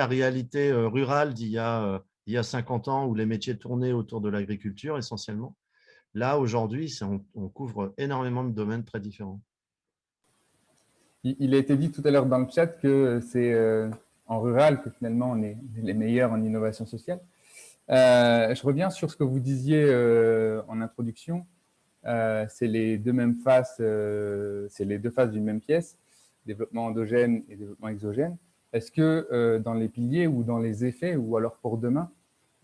réalité rurale il y a 50 ans où les métiers tournaient autour de l'agriculture essentiellement. Là, aujourd'hui, on couvre énormément de domaines très différents. Il a été dit tout à l'heure dans le chat que c'est en rural que finalement on est les meilleurs en innovation sociale. Je reviens sur ce que vous disiez en introduction. C'est les deux mêmes faces, c'est les deux faces d'une même pièce, développement endogène et développement exogène. Est-ce que dans les piliers ou dans les effets, ou alors pour demain,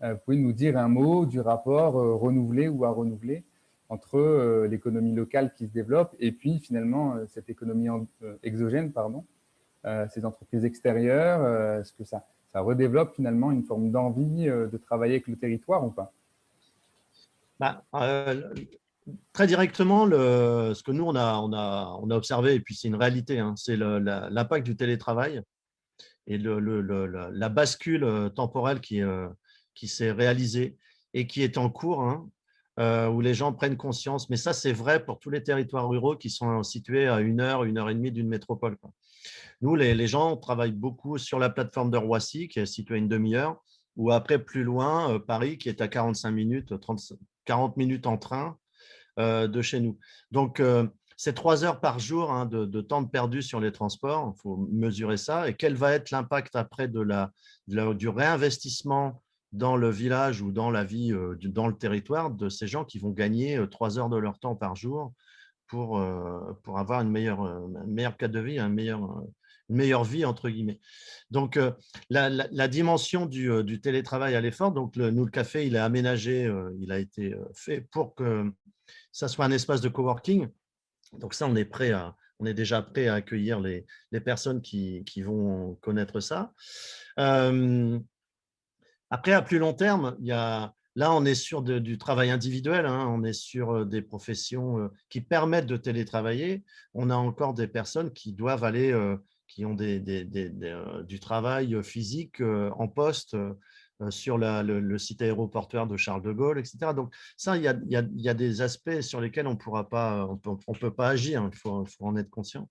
vous pouvez nous dire un mot du rapport renouvelé ou à renouveler entre l'économie locale qui se développe et puis finalement cette économie exogène, ces entreprises extérieures, est-ce que ça redéveloppe finalement une forme d'envie de travailler avec le territoire ou pas? Très directement, ce que nous, on a observé, et puis c'est une réalité, hein, c'est l'impact du télétravail et la bascule temporelle qui s'est réalisée et qui est en cours, hein, où les gens prennent conscience. Mais ça, c'est vrai pour tous les territoires ruraux qui sont situés à 1 heure et demie d'une métropole, quoi. Nous, les gens travaillent beaucoup sur la plateforme de Roissy, qui est située à une demi-heure, ou après, plus loin, Paris, qui est à 45 minutes, 40 minutes en train de chez nous. Donc, c'est 3 heures par jour, hein, de temps perdu sur les transports. Il faut mesurer ça. Et quel va être l'impact après du réinvestissement dans le village ou dans la vie, dans le territoire, de ces gens qui vont gagner 3 heures de leur temps par jour pour avoir un meilleur cadre de vie, une meilleure vie, entre guillemets. Donc, la dimension du télétravail, elle est forte. Donc, nous, le café, il est aménagé, il a été fait pour que ça soit un espace de coworking. Donc ça, on est déjà prêt à accueillir les personnes qui vont connaître ça. Après, à plus long terme, là, on est sur du travail individuel, hein, on est sur des professions qui permettent de télétravailler. On a encore des personnes qui doivent aller, qui ont du travail physique en poste sur le site aéroportuaire de Charles de Gaulle, etc. Donc ça, il y a des aspects sur lesquels on peut pas agir, hein, il faut en être conscient.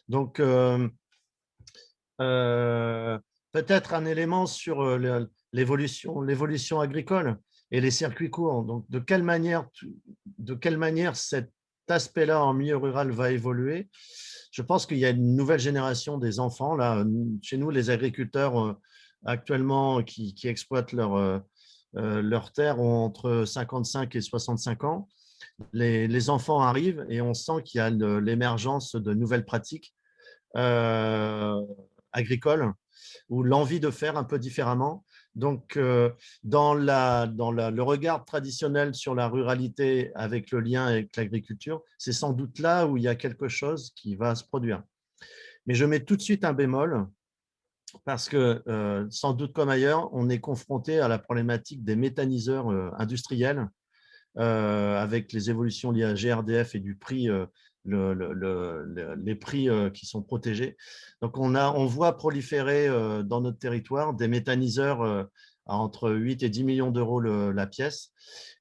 Donc, peut-être un élément sur l'évolution agricole et les circuits courts. Donc, de quelle manière cet aspect-là en milieu rural va évoluer? Je pense qu'il y a une nouvelle génération des enfants. Là, chez nous, les agriculteurs actuellement qui exploitent leur terre ont entre 55 et 65 ans. Les enfants arrivent et on sent qu'il y a l'émergence de nouvelles pratiques agricoles ou l'envie de faire un peu différemment. Donc, dans le regard traditionnel sur la ruralité avec le lien avec l'agriculture, c'est sans doute là où il y a quelque chose qui va se produire. Mais je mets tout de suite un bémol parce que, sans doute comme ailleurs, on est confronté à la problématique des méthaniseurs industriels avec les évolutions liées à GRDF et du prix, les prix qui sont protégés. Donc, on voit proliférer dans notre territoire des méthaniseurs à entre 8 et 10 millions d'euros la pièce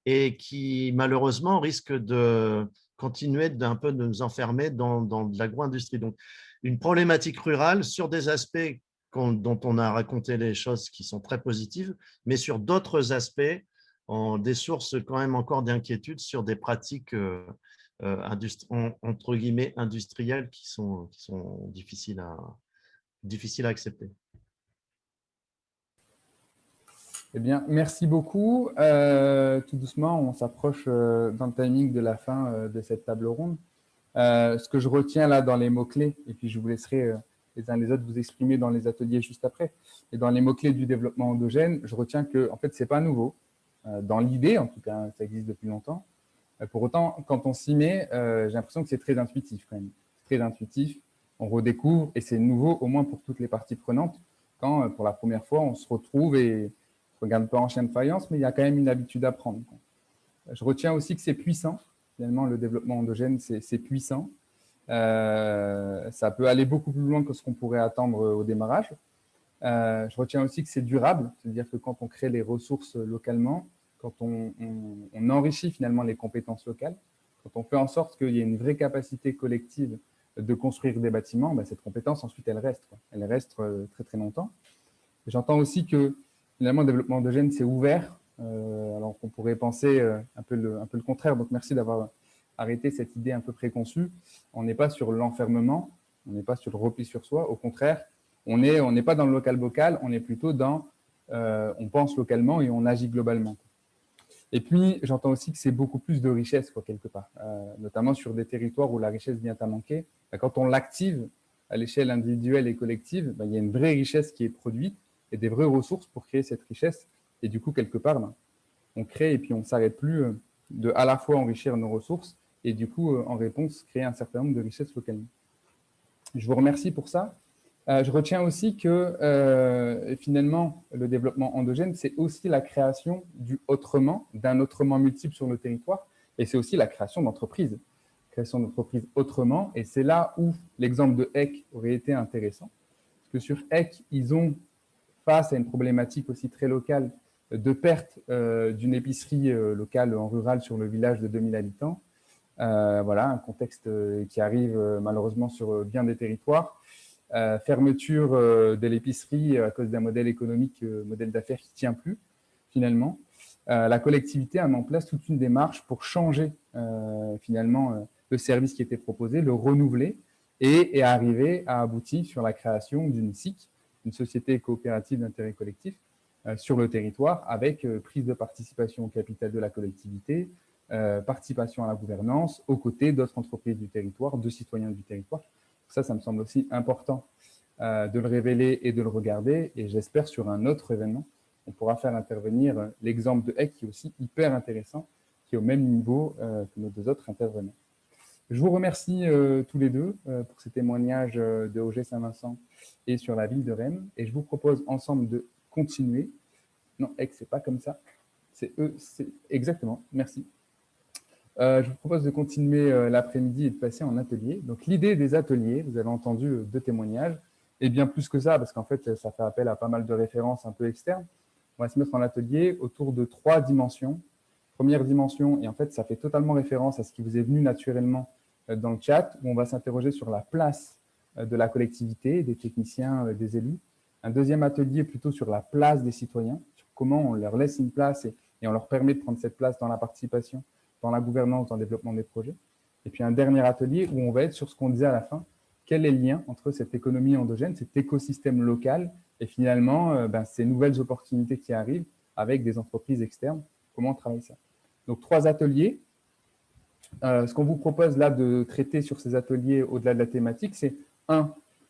et qui, malheureusement, risquent de continuer d'un peu de nous enfermer dans de l'agro-industrie. Donc, une problématique rurale sur des aspects dont on a raconté les choses qui sont très positives, mais sur d'autres aspects, des sources quand même encore d'inquiétude sur des pratiques entre guillemets industrielles qui sont difficiles à accepter. Eh bien, merci beaucoup. Tout doucement, on s'approche dans le timing de la fin de cette table ronde. Ce que je retiens là dans les mots-clés, et puis je vous laisserai les uns les autres vous exprimer dans les ateliers juste après. Et dans les mots-clés du développement endogène, je retiens que en fait, ce n'est pas nouveau. Dans l'idée, en tout cas, ça existe depuis longtemps. Pour autant, quand on s'y met, j'ai l'impression que c'est très intuitif quand même. Très intuitif, on redécouvre et c'est nouveau au moins pour toutes les parties prenantes quand pour la première fois on se retrouve et on ne regarde pas en chien de faïence, mais il y a quand même une habitude à prendre. Je retiens aussi que c'est puissant. Finalement, le développement endogène, c'est puissant. Ça peut aller beaucoup plus loin que ce qu'on pourrait attendre au démarrage. Je retiens aussi que c'est durable, c'est-à-dire que quand on crée les ressources localement, quand on enrichit finalement les compétences locales, quand on fait en sorte qu'il y ait une vraie capacité collective de construire des bâtiments, ben cette compétence, ensuite, elle reste. Elle reste très, très longtemps. J'entends aussi que finalement, le développement endogène, c'est ouvert, alors qu'on pourrait penser un peu le contraire. Donc, merci d'avoir arrêté cette idée un peu préconçue. On n'est pas sur l'enfermement, on n'est pas sur le repli sur soi. Au contraire, on n'est pas dans le local-bocal, on est plutôt dans on pense localement et on agit globalement. Et puis, j'entends aussi que c'est beaucoup plus de richesse, quelque part, notamment sur des territoires où la richesse vient à manquer. Quand on l'active à l'échelle individuelle et collective, il y a une vraie richesse qui est produite et des vraies ressources pour créer cette richesse. Et du coup, quelque part, on crée et puis on ne s'arrête plus de à la fois enrichir nos ressources et du coup, en réponse, créer un certain nombre de richesses localement. Je vous remercie pour ça. Je retiens aussi que finalement, le développement endogène, c'est aussi la création du autrement, d'un autrement multiple sur le territoire, et c'est aussi la création d'entreprises. Création d'entreprises autrement, et c'est là où l'exemple de HEC aurait été intéressant. Parce que sur HEC, ils ont, face à une problématique aussi très locale, de perte d'une épicerie locale en rural sur le village de 2000 habitants. Voilà, un contexte qui arrive malheureusement sur bien des territoires. Fermeture de l'épicerie à cause d'un modèle économique, modèle d'affaires qui ne tient plus, finalement. La collectivité a mis en place toute une démarche pour changer, finalement, le service qui était proposé, le renouveler et arriver à aboutir sur la création d'une SIC, une société coopérative d'intérêt collectif, sur le territoire, avec prise de participation au capital de la collectivité, participation à la gouvernance, aux côtés d'autres entreprises du territoire, de citoyens du territoire. Ça me semble aussi important de le révéler et de le regarder. Et j'espère sur un autre événement, on pourra faire intervenir l'exemple de HEC qui est aussi hyper intéressant, qui est au même niveau que nos deux autres intervenants. Je vous remercie tous les deux pour ces témoignages de OG Saint-Vincent et sur la ville de Rennes. Et je vous propose ensemble de continuer. Non, HEC, c'est pas comme ça. C'est eux, c'est exactement. Merci. Je vous propose de continuer l'après-midi et de passer en atelier. Donc, l'idée des ateliers, vous avez entendu deux témoignages, et bien plus que ça, parce qu'en fait, ça fait appel à pas mal de références un peu externes. On va se mettre en atelier autour de 3 dimensions. Première dimension, et en fait, ça fait totalement référence à ce qui vous est venu naturellement dans le chat, où on va s'interroger sur la place de la collectivité, des techniciens, des élus. Un deuxième atelier plutôt sur la place des citoyens, sur comment on leur laisse une place et on leur permet de prendre cette place dans la participation, dans la gouvernance, dans le développement des projets. Et puis un dernier atelier où on va être sur ce qu'on disait à la fin, quel est le lien entre cette économie endogène, cet écosystème local et finalement ces nouvelles opportunités qui arrivent avec des entreprises externes, comment on travaille ça. Donc 3 ateliers. Ce qu'on vous propose là de traiter sur ces ateliers au-delà de la thématique, c'est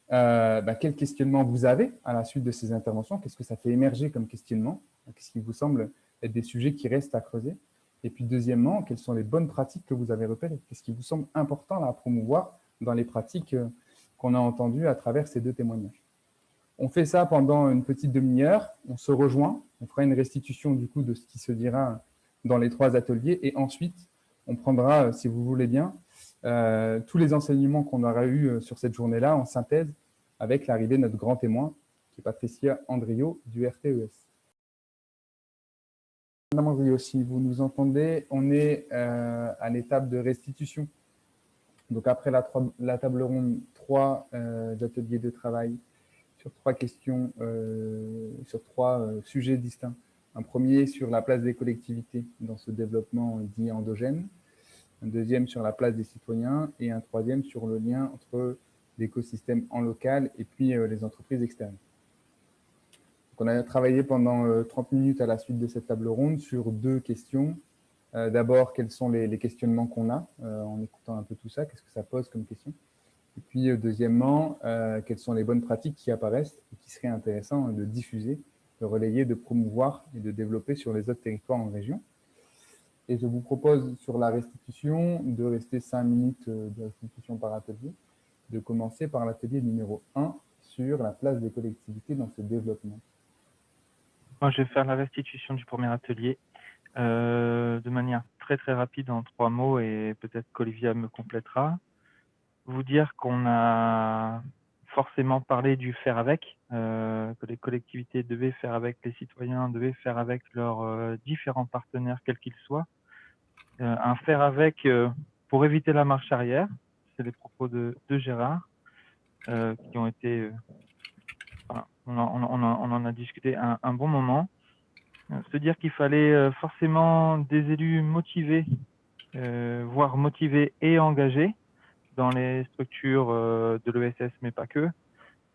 quel questionnement vous avez à la suite de ces interventions, qu'est-ce que ça fait émerger comme questionnement, qu'est-ce qui vous semble être des sujets qui restent à creuser. Et puis, deuxièmement, quelles sont les bonnes pratiques que vous avez repérées? Qu'est-ce qui vous semble important à promouvoir dans les pratiques qu'on a entendues à travers ces 2 témoignages? On fait ça pendant une petite demi-heure, on se rejoint, on fera une restitution du coup de ce qui se dira dans les 3 ateliers et ensuite, on prendra, si vous voulez bien, tous les enseignements qu'on aura eus sur cette journée-là en synthèse avec l'arrivée de notre grand témoin, qui est Patricia Andrio du RTES. Madame Andrio, si vous nous entendez, on est à l'étape de restitution. Donc après la table ronde, 3 ateliers de travail sur 3 questions, sur 3 sujets distincts. Un premier sur la place des collectivités dans ce développement dit endogène, un deuxième sur la place des citoyens et un troisième sur le lien entre l'écosystème en local et puis les entreprises externes. Donc on a travaillé pendant 30 minutes à la suite de cette table ronde sur 2 questions. D'abord, quels sont les questionnements qu'on a en écoutant un peu tout ça, qu'est-ce que ça pose comme question? Et puis, deuxièmement, quelles sont les bonnes pratiques qui apparaissent et qui seraient intéressantes de diffuser, de relayer, de promouvoir et de développer sur les autres territoires en région. Et je vous propose sur la restitution de rester 5 minutes de restitution par atelier, de commencer par l'atelier numéro 1 sur la place des collectivités dans ce développement. Moi, je vais faire la restitution du premier atelier de manière très très rapide en 3 mots et peut-être qu'Olivia me complétera. Vous dire qu'on a forcément parlé du faire avec, que les collectivités devaient faire avec, les citoyens devaient faire avec leurs différents partenaires, quels qu'ils soient. Un faire avec pour éviter la marche arrière, c'est les propos de Gérard, qui ont été, voilà, on en a discuté un bon moment. Se dire qu'il fallait forcément des élus motivés, voire motivés et engagés dans les structures de l'ESS, mais pas que,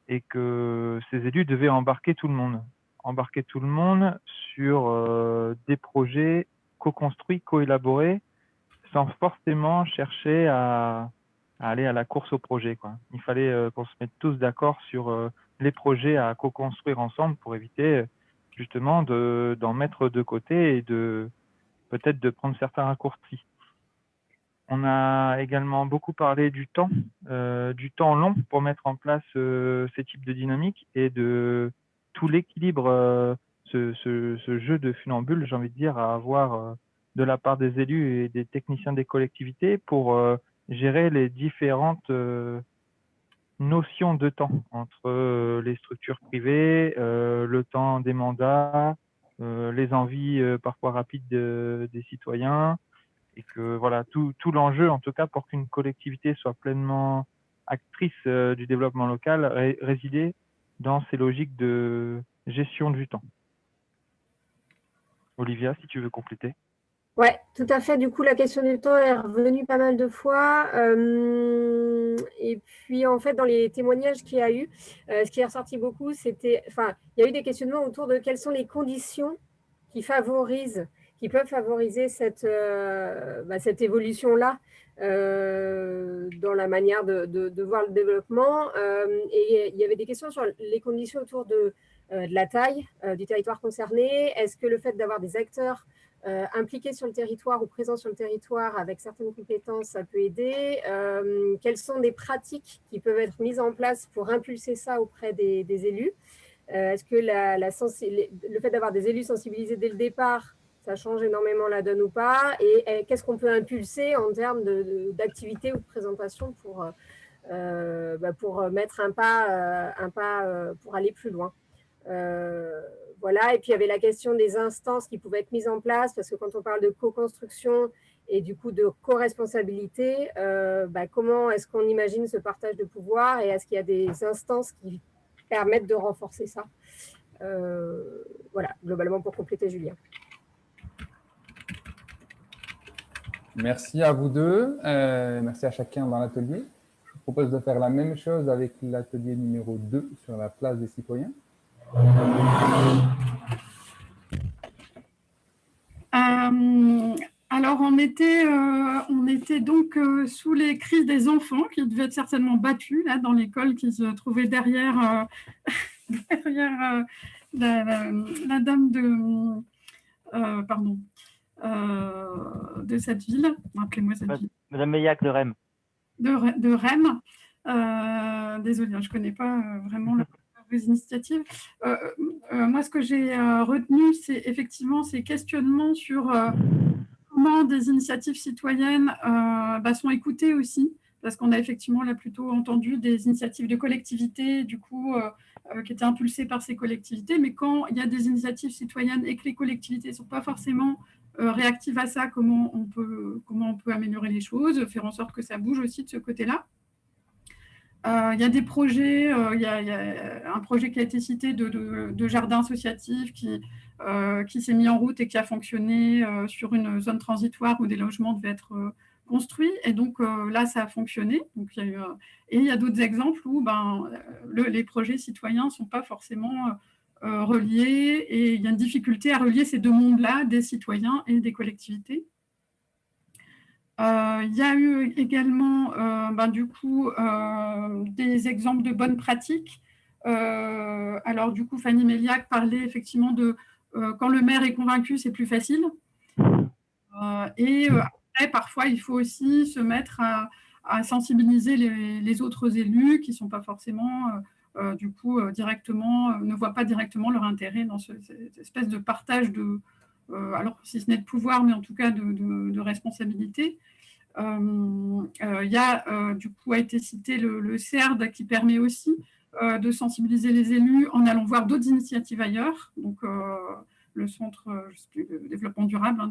et que ces élus devaient embarquer tout le monde sur des projets co-construits, co-élaborés, sans forcément chercher à aller à la course au projet, quoi. Il fallait qu'on se mette tous d'accord sur les projets à co-construire ensemble pour éviter justement d'en mettre de côté et peut-être de prendre certains raccourcis. On a également beaucoup parlé du temps long pour mettre en place ces types de dynamiques et de tout l'équilibre, ce jeu de funambule, j'ai envie de dire, à avoir de la part des élus et des techniciens des collectivités pour gérer les différentes notions de temps entre les structures privées, le temps des mandats, les envies parfois rapides des citoyens, et que voilà, tout l'enjeu, en tout cas, pour qu'une collectivité soit pleinement actrice du développement local, résidait dans ces logiques de gestion du temps. Olivia, si tu veux compléter. Oui, tout à fait. Du coup, la question du temps est revenue pas mal de fois. Et puis, en fait, dans les témoignages qu'il y a eu, ce qui est ressorti beaucoup, c'était, enfin, il y a eu des questionnements autour de quelles sont les conditions qui peuvent favoriser cette évolution-là dans la manière de voir le développement. Et il y avait des questions sur les conditions autour de la taille du territoire concerné. Est-ce que le fait d'avoir des acteurs impliqués sur le territoire ou présents sur le territoire avec certaines compétences, ça peut aider. Quelles sont des pratiques qui peuvent être mises en place pour impulser ça auprès des élus? Est-ce que le fait d'avoir des élus sensibilisés dès le départ, ça change énormément la donne ou pas? Et qu'est-ce qu'on peut impulser en termes d'activité ou de présentation pour mettre un pas pour aller plus loin? Voilà, et puis il y avait la question des instances qui pouvaient être mises en place, parce que quand on parle de co-construction et du coup de co-responsabilité, comment est-ce qu'on imagine ce partage de pouvoir et est-ce qu'il y a des instances qui permettent de renforcer ça? Voilà, globalement pour compléter, Julien. Merci à vous deux, merci à chacun dans l'atelier. Je vous propose de faire la même chose avec l'atelier numéro 2 sur la place des citoyens. Alors, on était donc sous les cris des enfants qui devaient être certainement battus là, dans l'école qui se trouvait derrière, derrière la dame de cette ville. Rappelez-moi cette ville. Madame Meillac de Rennes. De Rennes. Désolée, je ne connais pas vraiment vos initiatives. Moi, ce que j'ai retenu, c'est effectivement ces questionnements sur comment des initiatives citoyennes sont écoutées aussi, parce qu'on a effectivement là plutôt entendu des initiatives de collectivités, du coup, qui étaient impulsées par ces collectivités, mais quand il y a des initiatives citoyennes et que les collectivités ne sont pas forcément réactives à ça, comment on peut améliorer les choses, faire en sorte que ça bouge aussi de ce côté-là. Il y a des projets, il y a un projet qui a été cité de jardin associatif qui s'est mis en route et qui a fonctionné sur une zone transitoire où des logements devaient être construits. Et donc là, ça a fonctionné. Donc, et il y a d'autres exemples où les projets citoyens ne sont pas forcément reliés et il y a une difficulté à relier ces deux mondes-là, des citoyens et des collectivités. Il y a eu également du coup des exemples de bonnes pratiques. Alors du coup, Fanny Méliac parlait effectivement de quand le maire est convaincu, c'est plus facile. Après, parfois, il faut aussi se mettre à sensibiliser les autres élus qui ne sont pas forcément du coup directement, ne voient pas directement leur intérêt dans cette espèce de partage de, alors si ce n'est de pouvoir, mais en tout cas de responsabilité. Il y a du coup a été cité le CERD qui permet aussi de sensibiliser les élus en allant voir d'autres initiatives ailleurs. Donc le centre de développement durable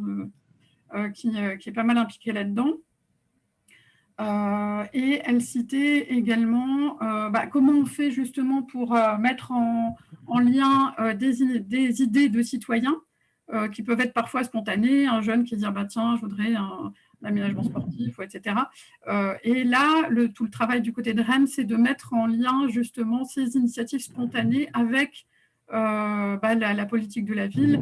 qui est pas mal impliqué là-dedans. Et elle citait également comment on fait justement pour mettre en lien des idées de citoyens qui peuvent être parfois spontanées. Un jeune qui dit tiens, je voudrais un aménagement sportif, etc. Et là, tout le travail du côté de Rennes, c'est de mettre en lien justement ces initiatives spontanées avec la politique de la ville,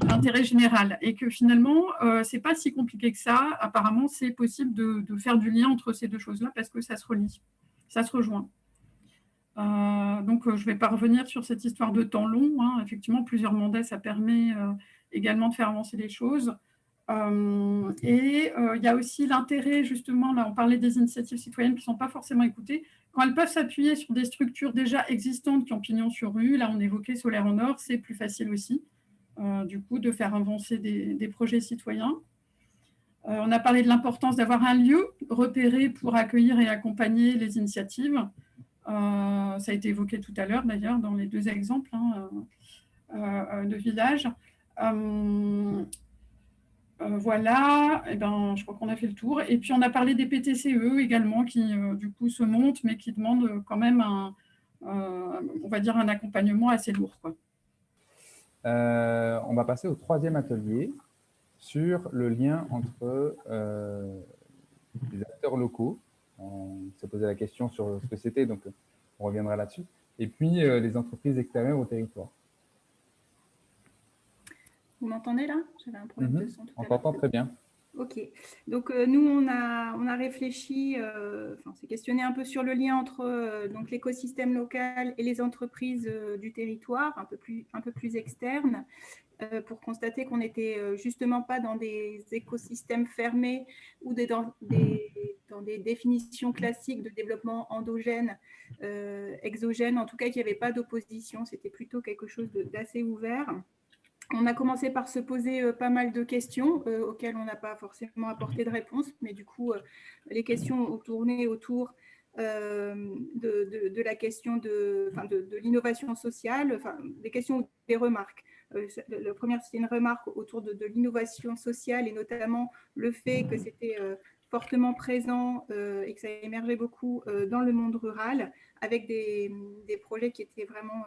l'intérêt général, et que finalement, c'est pas si compliqué que ça. Apparemment, c'est possible de faire du lien entre ces deux choses-là parce que ça se relie, ça se rejoint. Donc, je ne vais pas revenir sur cette histoire de temps long. Effectivement, plusieurs mandats, ça permet également de faire avancer les choses. Et il y a aussi l'intérêt, justement, là, on parlait des initiatives citoyennes qui ne sont pas forcément écoutées. Quand elles peuvent s'appuyer sur des structures déjà existantes qui ont pignon sur rue, là, on évoquait Solaire en Or, c'est plus facile aussi. Du coup, de faire avancer des projets citoyens. On a parlé de l'importance d'avoir un lieu repéré pour accueillir et accompagner les initiatives. Ça a été évoqué tout à l'heure, d'ailleurs, dans les deux exemples de villages. Voilà, je crois qu'on a fait le tour. Et puis, on a parlé des PTCE également, qui, du coup, se montent, mais qui demandent quand même on va dire, un accompagnement assez lourd, quoi. On va passer au troisième atelier sur le lien entre les acteurs locaux. On s'est posé la question sur ce que c'était, donc on reviendra là-dessus. Et puis les entreprises extérieures au territoire. Vous m'entendez là? J'avais un problème de son tout à l'heure. On t'entend très bien. Ok, donc nous on a réfléchi, s'est questionné un peu sur le lien entre donc l'écosystème local et les entreprises du territoire, un peu plus externes, pour constater qu'on n'était justement pas dans des écosystèmes fermés ou dans des définitions classiques de développement endogène, exogène, en tout cas qu'il n'y avait pas d'opposition, c'était plutôt quelque chose d'assez ouvert. On a commencé par se poser pas mal de questions auxquelles on n'a pas forcément apporté de réponse, mais du coup, les questions ont tourné autour de la question de l'innovation sociale, des questions ou des remarques. La première, c'était une remarque autour de l'innovation sociale et notamment le fait que c'était fortement présent et que ça émergeait beaucoup dans le monde rural avec des projets qui étaient vraiment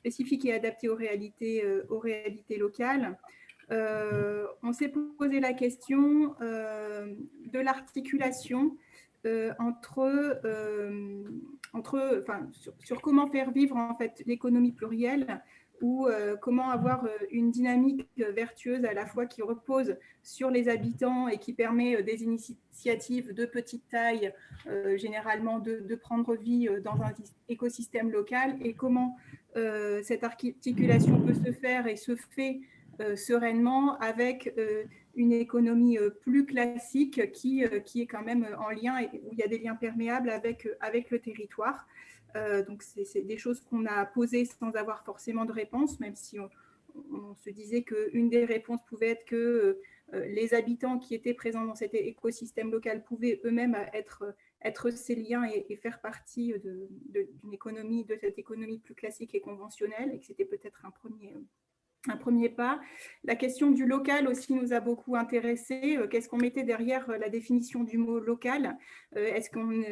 spécifiques et adaptés aux réalités locales. On s'est posé la question de l'articulation sur comment faire vivre en fait l'économie plurielle ou comment avoir une dynamique vertueuse à la fois qui repose sur les habitants et qui permet des initiatives de petite taille, généralement de prendre vie dans un écosystème local, et comment cette articulation peut se faire et se fait sereinement avec une économie plus classique qui est quand même en lien, et où il y a des liens perméables avec le territoire. Donc, c'est des choses qu'on a posées sans avoir forcément de réponse, même si on se disait qu'une des réponses pouvait être que les habitants qui étaient présents dans cet écosystème local pouvaient eux-mêmes être ces liens et faire partie d'une économie, de cette économie plus classique et conventionnelle, et que c'était peut-être un premier pas. La question du local aussi nous a beaucoup intéressés. Qu'est-ce qu'on mettait derrière la définition du mot local? Est-ce qu'on,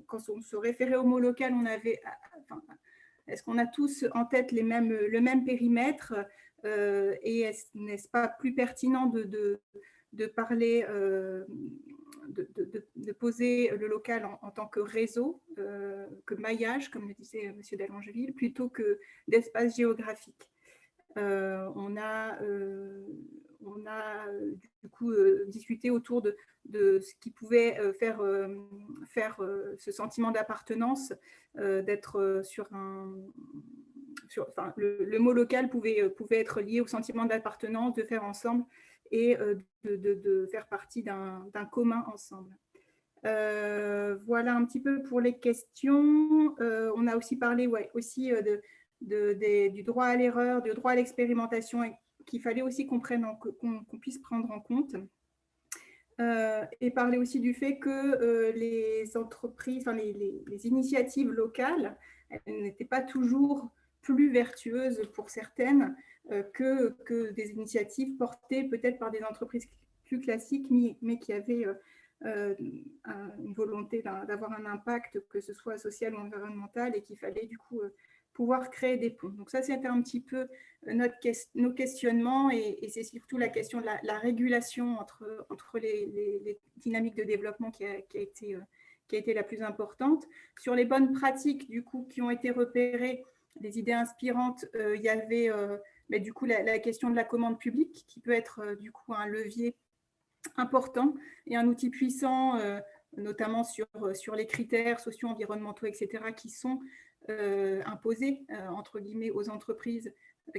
quand on se référait au mot local, est-ce qu'on a tous en tête le même périmètre? Et n'est-ce pas plus pertinent de parler, de poser le local en tant que réseau, que maillage, comme le disait M. Dallangeville, plutôt que d'espace géographique? On a du coup discuté autour de ce qui pouvait faire ce sentiment d'appartenance, d'être sur un… Enfin, le mot local pouvait être lié au sentiment d'appartenance, de faire ensemble et de faire partie d'un commun ensemble. Voilà un petit peu pour les questions. On a aussi parlé aussi du droit à l'erreur, du droit à l'expérimentation, qu'il fallait aussi qu'on puisse prendre en compte. Et parler aussi du fait que les entreprises, enfin, les initiatives locales, elles n'étaient pas toujours plus vertueuses pour certaines que des initiatives portées peut-être par des entreprises plus classiques, mais qui avaient une volonté d'avoir un impact, que ce soit social ou environnemental, et qu'il fallait du coup pouvoir créer des ponts. Donc ça, c'était un petit peu nos questionnements, et c'est surtout la question de la régulation entre les dynamiques de développement qui a été la plus importante. Sur les bonnes pratiques du coup qui ont été repérées, des idées inspirantes, il y avait mais du coup la question de la commande publique qui peut être du coup un levier important et un outil puissant, notamment sur les critères socio-environnementaux, etc., qui sont imposés, entre guillemets, aux entreprises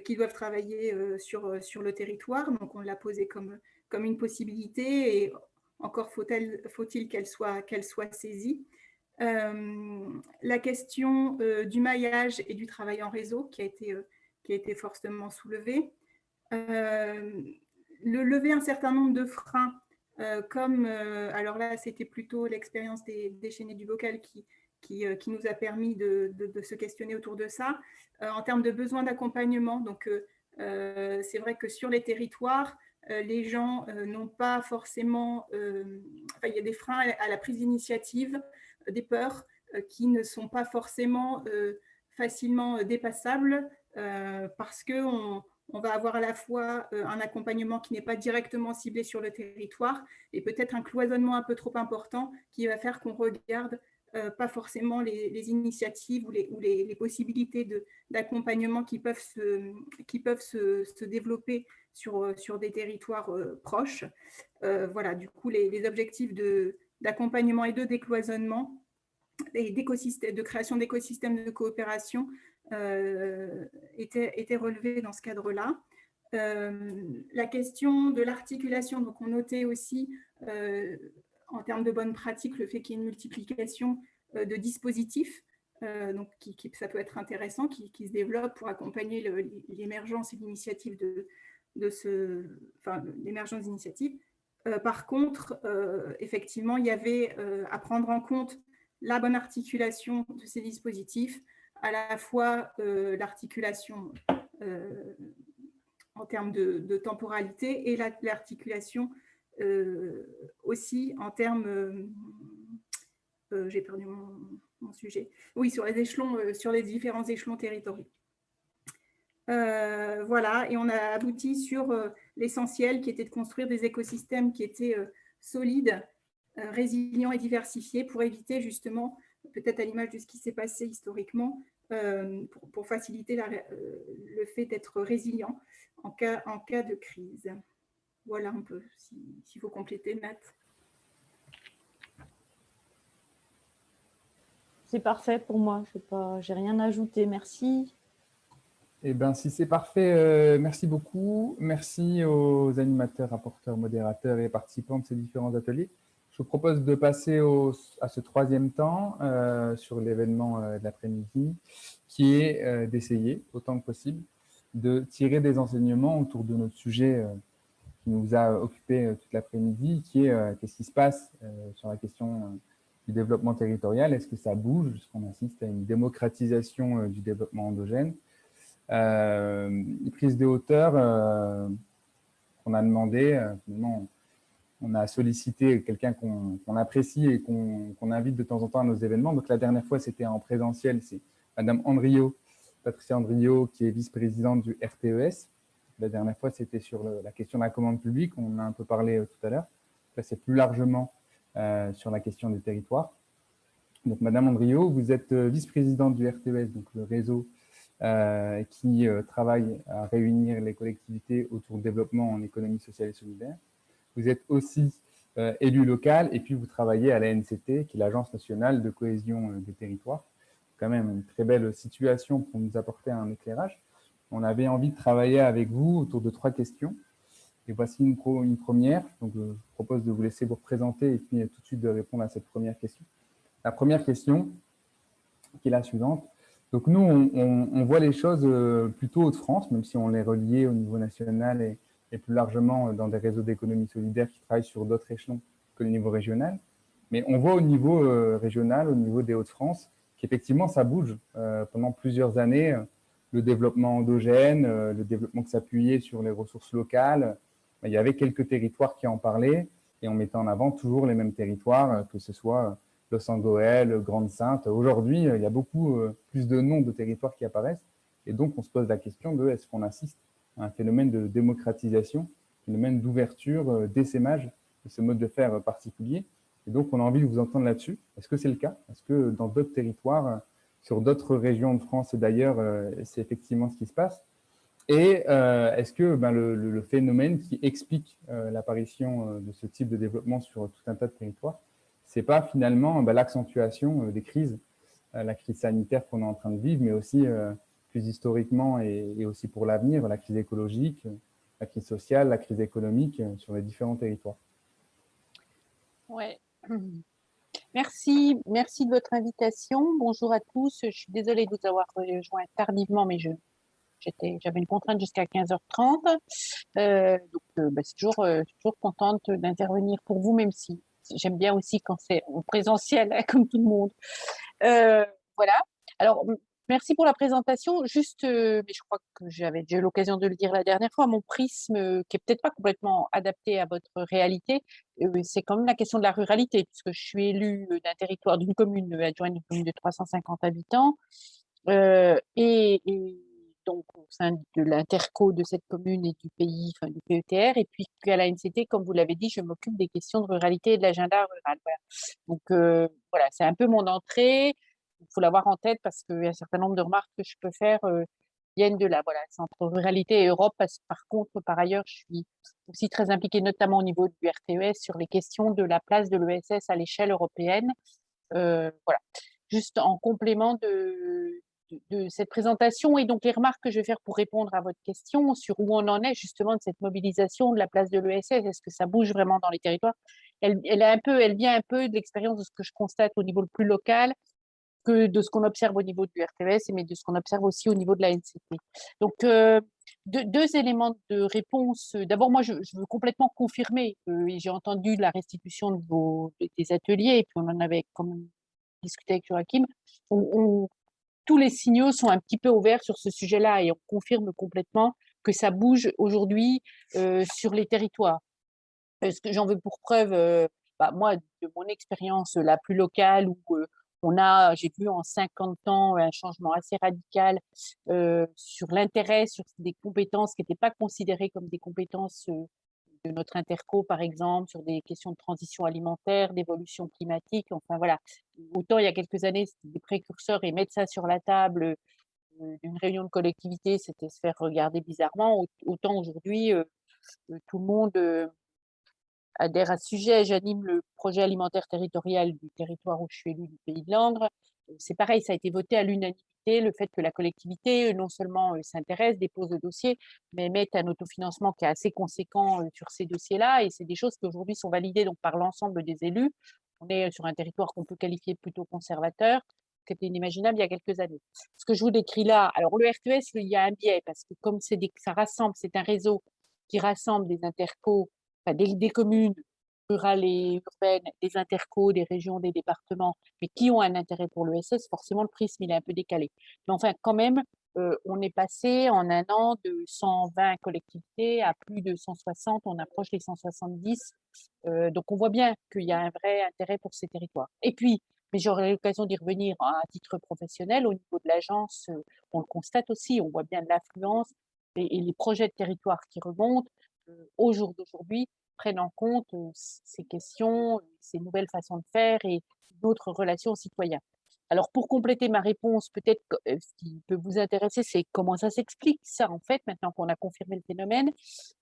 qui doivent travailler sur le territoire. Donc, on l'a posé comme une possibilité, et encore faut-il qu'elle soit saisie. La question du maillage et du travail en réseau qui a été fortement soulevée. Lever un certain nombre de freins, comme, alors là, c'était plutôt l'expérience des chaînés du bocal qui nous a permis de se questionner autour de ça, en termes de besoin d'accompagnement. Donc, c'est vrai que sur les territoires, les gens n'ont pas forcément… enfin, il y a des freins à la prise d'initiative, des peurs qui ne sont pas forcément facilement dépassables, parce qu'on va avoir à la fois un accompagnement qui n'est pas directement ciblé sur le territoire et peut-être un cloisonnement un peu trop important qui va faire qu'on regarde pas forcément les initiatives ou les possibilités d'accompagnement qui peuvent se développer sur des territoires proches. Voilà, du coup, les objectifs d'accompagnement et de décloisonnement et de création d'écosystèmes de coopération était relevée dans ce cadre-là. La question de l'articulation, donc on notait aussi en termes de bonnes pratiques le fait qu'il y ait une multiplication de dispositifs, donc ça peut être intéressant, qui se développent pour accompagner l'émergence et l'initiative l'émergence d'initiatives. Par contre, effectivement, il y avait à prendre en compte la bonne articulation de ces dispositifs, à la fois l'articulation en termes de temporalité et l'articulation aussi en termes… j'ai perdu mon sujet. Oui, sur les échelons, sur les différents échelons territoriaux. Voilà, et on a abouti sur l'essentiel qui était de construire des écosystèmes qui étaient solides, résilients et diversifiés pour éviter justement, peut-être à l'image de ce qui s'est passé historiquement, pour faciliter le fait d'être résilient en cas de crise. Voilà un peu, s'il faut compléter, Nat. C'est parfait pour moi, j'ai rien à ajouter, merci. Eh bien, si c'est parfait, merci beaucoup. Merci aux animateurs, rapporteurs, modérateurs et participants de ces différents ateliers. Je vous propose de passer à ce troisième temps sur l'événement de l'après-midi, qui est d'essayer, autant que possible, de tirer des enseignements autour de notre sujet qui nous a occupé toute l'après-midi, qui est qu'est-ce qui se passe sur la question du développement territorial. Est-ce que ça bouge? Est-ce qu'on assiste à une démocratisation du développement endogène? Une prise de hauteur qu'on a demandé, finalement, on a sollicité quelqu'un qu'on apprécie et qu'on invite de temps en temps à nos événements. Donc, la dernière fois, c'était en présentiel, c'est Madame Andriot, Patricia Andriot, qui est vice-présidente du RTES. La dernière fois, c'était sur la question de la commande publique, on en a un peu parlé tout à l'heure. Là, c'est plus largement sur la question des territoires. Donc, Madame Andriot, vous êtes vice-présidente du RTES, donc le réseau qui travaille à réunir les collectivités autour du développement en économie sociale et solidaire. Vous êtes aussi élu local et puis vous travaillez à l'ANCT, qui est l'Agence nationale de cohésion des territoires. Quand même une très belle situation pour nous apporter un éclairage. On avait envie de travailler avec vous autour de 3 questions. Et voici une première. Donc, je vous propose de vous laisser vous présenter et puis tout de suite de répondre à cette première question. La première question, qui est la suivante. Donc, nous, on voit les choses plutôt Hauts-de-France, même si on les reliait au niveau national et plus largement dans des réseaux d'économie solidaire qui travaillent sur d'autres échelons que le niveau régional. Mais on voit au niveau régional, au niveau des Hauts-de-France, qu'effectivement, ça bouge pendant plusieurs années. Le développement endogène, le développement qui s'appuyait sur les ressources locales. Il y avait quelques territoires qui en parlaient et on mettait en avant toujours les mêmes territoires, que ce soit Los Angeles, Grande-Sainte. Aujourd'hui, il y a beaucoup plus de noms de territoires qui apparaissent et donc on se pose la question de est-ce qu'on assiste à un phénomène de démocratisation, un phénomène d'ouverture, d'essaimage de ce mode de faire particulier. Et donc on a envie de vous entendre là-dessus. Est-ce que c'est le cas? Est-ce que dans d'autres territoires, sur d'autres régions de France et d'ailleurs, c'est effectivement ce qui se passe? Et est-ce que le phénomène qui explique l'apparition de ce type de développement sur tout un tas de territoires, c'est pas finalement l'accentuation des crises, la crise sanitaire qu'on est en train de vivre, mais aussi plus historiquement et aussi pour l'avenir, la crise écologique, la crise sociale, la crise économique sur les différents territoires? Ouais. Merci de votre invitation. Bonjour à tous. Je suis désolée de vous avoir rejoint tardivement, mais j'avais une contrainte jusqu'à 15h30. C'est toujours contente d'intervenir pour vous, même si j'aime bien aussi quand c'est en présentiel, hein, comme tout le monde. Voilà. Alors, merci pour la présentation. Juste, mais je crois que j'avais déjà eu l'occasion de le dire la dernière fois, mon prisme, qui est peut-être pas complètement adapté à votre réalité, c'est quand même la question de la ruralité, puisque je suis élue d'un territoire, d'une commune adjointe, d'une commune de 350 habitants, et donc au sein de l'interco de cette commune et du pays, enfin du PETR, et puis qu'à la NCT, comme vous l'avez dit, je m'occupe des questions de ruralité et de l'agenda rural. Voilà. Donc voilà, c'est un peu mon entrée. Il faut l'avoir en tête parce qu'il y a un certain nombre de remarques que je peux faire viennent de là. Voilà, c'est entre ruralité et Europe. Par contre, par ailleurs, je suis aussi très impliquée, notamment au niveau du RTES, sur les questions de la place de l'ESS à l'échelle européenne. Voilà. Juste en complément de cette présentation et donc les remarques que je vais faire pour répondre à votre question sur où on en est justement de cette mobilisation de la place de l'ESS, est-ce que ça bouge vraiment dans les territoires? Elle vient un peu de l'expérience de ce que je constate au niveau le plus local que de ce qu'on observe au niveau du RTES, mais de ce qu'on observe aussi au niveau de la NCT. Donc, deux éléments de réponse. D'abord, moi, je veux complètement confirmer, et j'ai entendu la restitution des ateliers, et puis on en avait comme discuté avec Joachim, tous les signaux sont un petit peu ouverts sur ce sujet-là, et on confirme complètement que ça bouge aujourd'hui sur les territoires. Ce que j'en veux pour preuve, moi, de mon expérience la plus locale, où j'ai vu en 50 ans un changement assez radical sur l'intérêt, sur des compétences qui n'étaient pas considérées comme des compétences de notre interco, par exemple, sur des questions de transition alimentaire, d'évolution climatique. Enfin, voilà. Autant il y a quelques années, c'était des précurseurs et mettre ça sur la table d'une réunion de collectivité, c'était se faire regarder bizarrement. Autant aujourd'hui, tout le monde adhère à ce sujet. J'anime le projet alimentaire territorial du territoire où je suis élue du Pays de Langres. C'est pareil, ça a été voté à l'unanimité, le fait que la collectivité, non seulement s'intéresse, dépose le dossier, mais mette un autofinancement qui est assez conséquent sur ces dossiers-là. Et c'est des choses qui aujourd'hui sont validées donc, par l'ensemble des élus. On est sur un territoire qu'on peut qualifier plutôt conservateur, qui était inimaginable il y a quelques années. Ce que je vous décris là, alors le RTES, il y a un biais, parce que comme ça rassemble, c'est un réseau qui rassemble des intercos, des communes rurales et urbaines, des intercos, des régions, des départements, mais qui ont un intérêt pour l'ESS, forcément le prisme il est un peu décalé. Mais enfin, quand même, on est passé en un an de 120 collectivités à plus de 160, on approche les 170. Donc on voit bien qu'il y a un vrai intérêt pour ces territoires. Et puis, mais j'aurai l'occasion d'y revenir à titre professionnel, au niveau de l'agence, on le constate aussi, on voit bien de l'affluence et les projets de territoire qui remontent au jour d'aujourd'hui prennent en compte ces questions, ces nouvelles façons de faire et d'autres relations aux citoyens. Alors, pour compléter ma réponse, peut-être que, ce qui peut vous intéresser, c'est comment ça s'explique, ça, en fait, maintenant qu'on a confirmé le phénomène.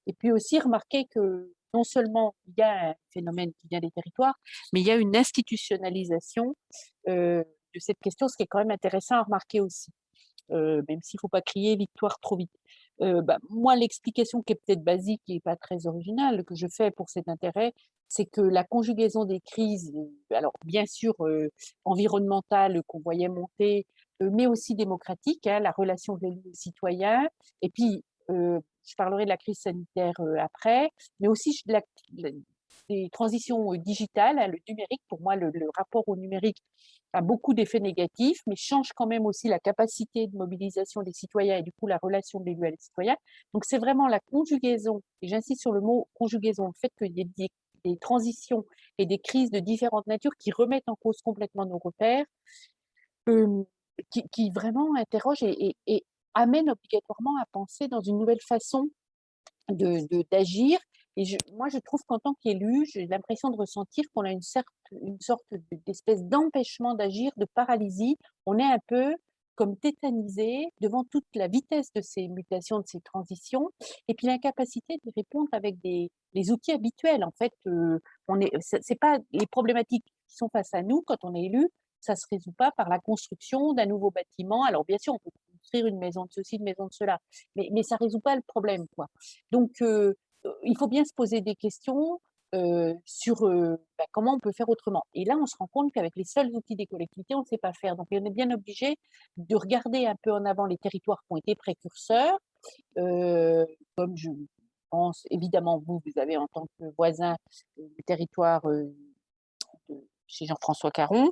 Et puis aussi remarquer que non seulement il y a un phénomène qui vient des territoires, mais il y a une institutionnalisation de cette question, ce qui est quand même intéressant à remarquer aussi, même s'il ne faut pas crier victoire trop vite. Moi, l'explication qui est peut-être basique et pas très originale, que je fais pour cet intérêt, c'est que la conjugaison des crises, alors bien sûr environnementales qu'on voyait monter, mais aussi démocratiques, hein, la relation de l'élu aux citoyens, et puis je parlerai de la crise sanitaire après, mais aussi des transitions digitales, hein, le numérique. Pour moi, le rapport au numérique a beaucoup d'effets négatifs, mais change quand même aussi la capacité de mobilisation des citoyens et du coup la relation de l'élu à les citoyens. Donc c'est vraiment la conjugaison, et j'insiste sur le mot conjugaison, le fait qu'il y ait des transitions et des crises de différentes natures qui remettent en cause complètement nos repères, qui vraiment interrogent et amènent obligatoirement à penser dans une nouvelle façon d'agir. Et moi, je trouve qu'en tant qu'élu, j'ai l'impression de ressentir qu'on a une sorte d'espèce d'empêchement d'agir, de paralysie. On est un peu comme tétanisé devant toute la vitesse de ces mutations, de ces transitions, et puis l'incapacité de répondre avec les outils habituels. En fait, c'est pas les problématiques qui sont face à nous quand on est élu, ça se résout pas par la construction d'un nouveau bâtiment. Alors bien sûr, on peut construire une maison de ceci, une maison de cela, mais ça résout pas le problème, quoi. Donc il faut bien se poser des questions sur comment on peut faire autrement. Et là, on se rend compte qu'avec les seuls outils des collectivités, on ne sait pas faire. Donc, on est bien obligé de regarder un peu en avant les territoires qui ont été précurseurs, comme je pense, évidemment, vous avez en tant que voisin le territoire chez Jean-François Caron,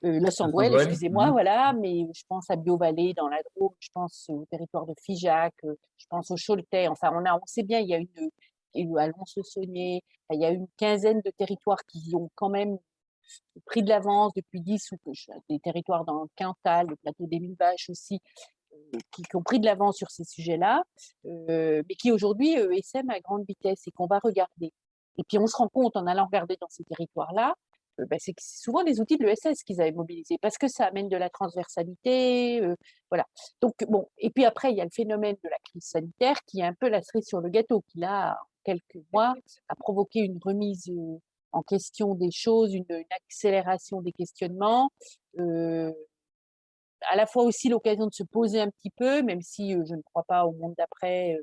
Los-Anguel, excusez-moi, voilà, mais je pense à Bio-Vallée dans la Drôme, je pense au territoire de Figeac, je pense au Choletais, enfin, on sait bien, il y a à Lons-le-Saunier, il y a une quinzaine de territoires qui ont quand même pris de l'avance depuis 10 ou des territoires dans le Cantal, le plateau des Mille Vaches aussi, qui ont pris de l'avance sur ces sujets-là, mais qui aujourd'hui essaiment à grande vitesse et qu'on va regarder. Et puis on se rend compte en allant regarder dans ces territoires-là, c'est que c'est souvent des outils de l'ESS qu'ils avaient mobilisés parce que ça amène de la transversalité, voilà. Donc bon, et puis après il y a le phénomène de la crise sanitaire qui est un peu la cerise sur le gâteau, qui là, en quelques mois, a provoqué une remise en question des choses, une accélération des questionnements, à la fois aussi l'occasion de se poser un petit peu, même si je ne crois pas au monde d'après et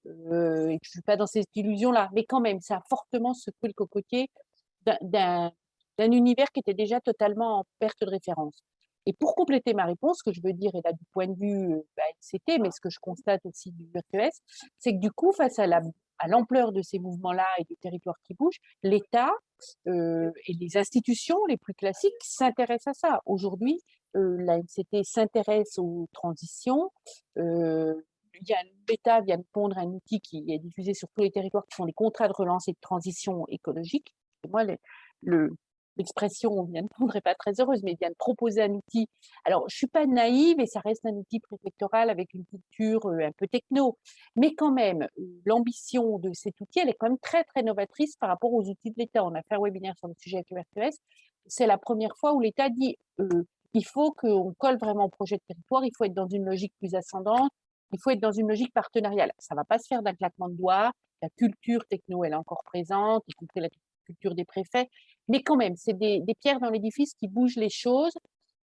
que je ne suis pas dans cette illusion-là, mais quand même, ça a fortement secoué le cocotier d'un univers qui était déjà totalement en perte de référence. Et pour compléter ma réponse, ce que je veux dire, et là du point de vue LCT, mais ce que je constate aussi du RTS, c'est que du coup, face à l'ampleur de ces mouvements-là et des territoires qui bougent, l'État et les institutions les plus classiques s'intéressent à ça. Aujourd'hui, la MCT s'intéresse aux transitions. L'État vient de pondre un outil qui est diffusé sur tous les territoires qui font des contrats de relance et de transition écologique. Et moi, l'expression vient de pondre n'est pas très heureuse, mais vient de proposer un outil. Alors, je ne suis pas naïve et ça reste un outil préfectoral avec une culture un peu techno. Mais quand même, l'ambition de cet outil, elle est quand même très, très novatrice par rapport aux outils de l'État. On a fait un webinaire sur le sujet avec le RTS. C'est la première fois où l'État dit il faut qu'on colle vraiment au projet de territoire, il faut être dans une logique plus ascendante, il faut être dans une logique partenariale. Ça ne va pas se faire d'un claquement de doigts. La culture techno, elle est encore présente, y compris la culture des préfets. Mais quand même, c'est des pierres dans l'édifice qui bougent les choses.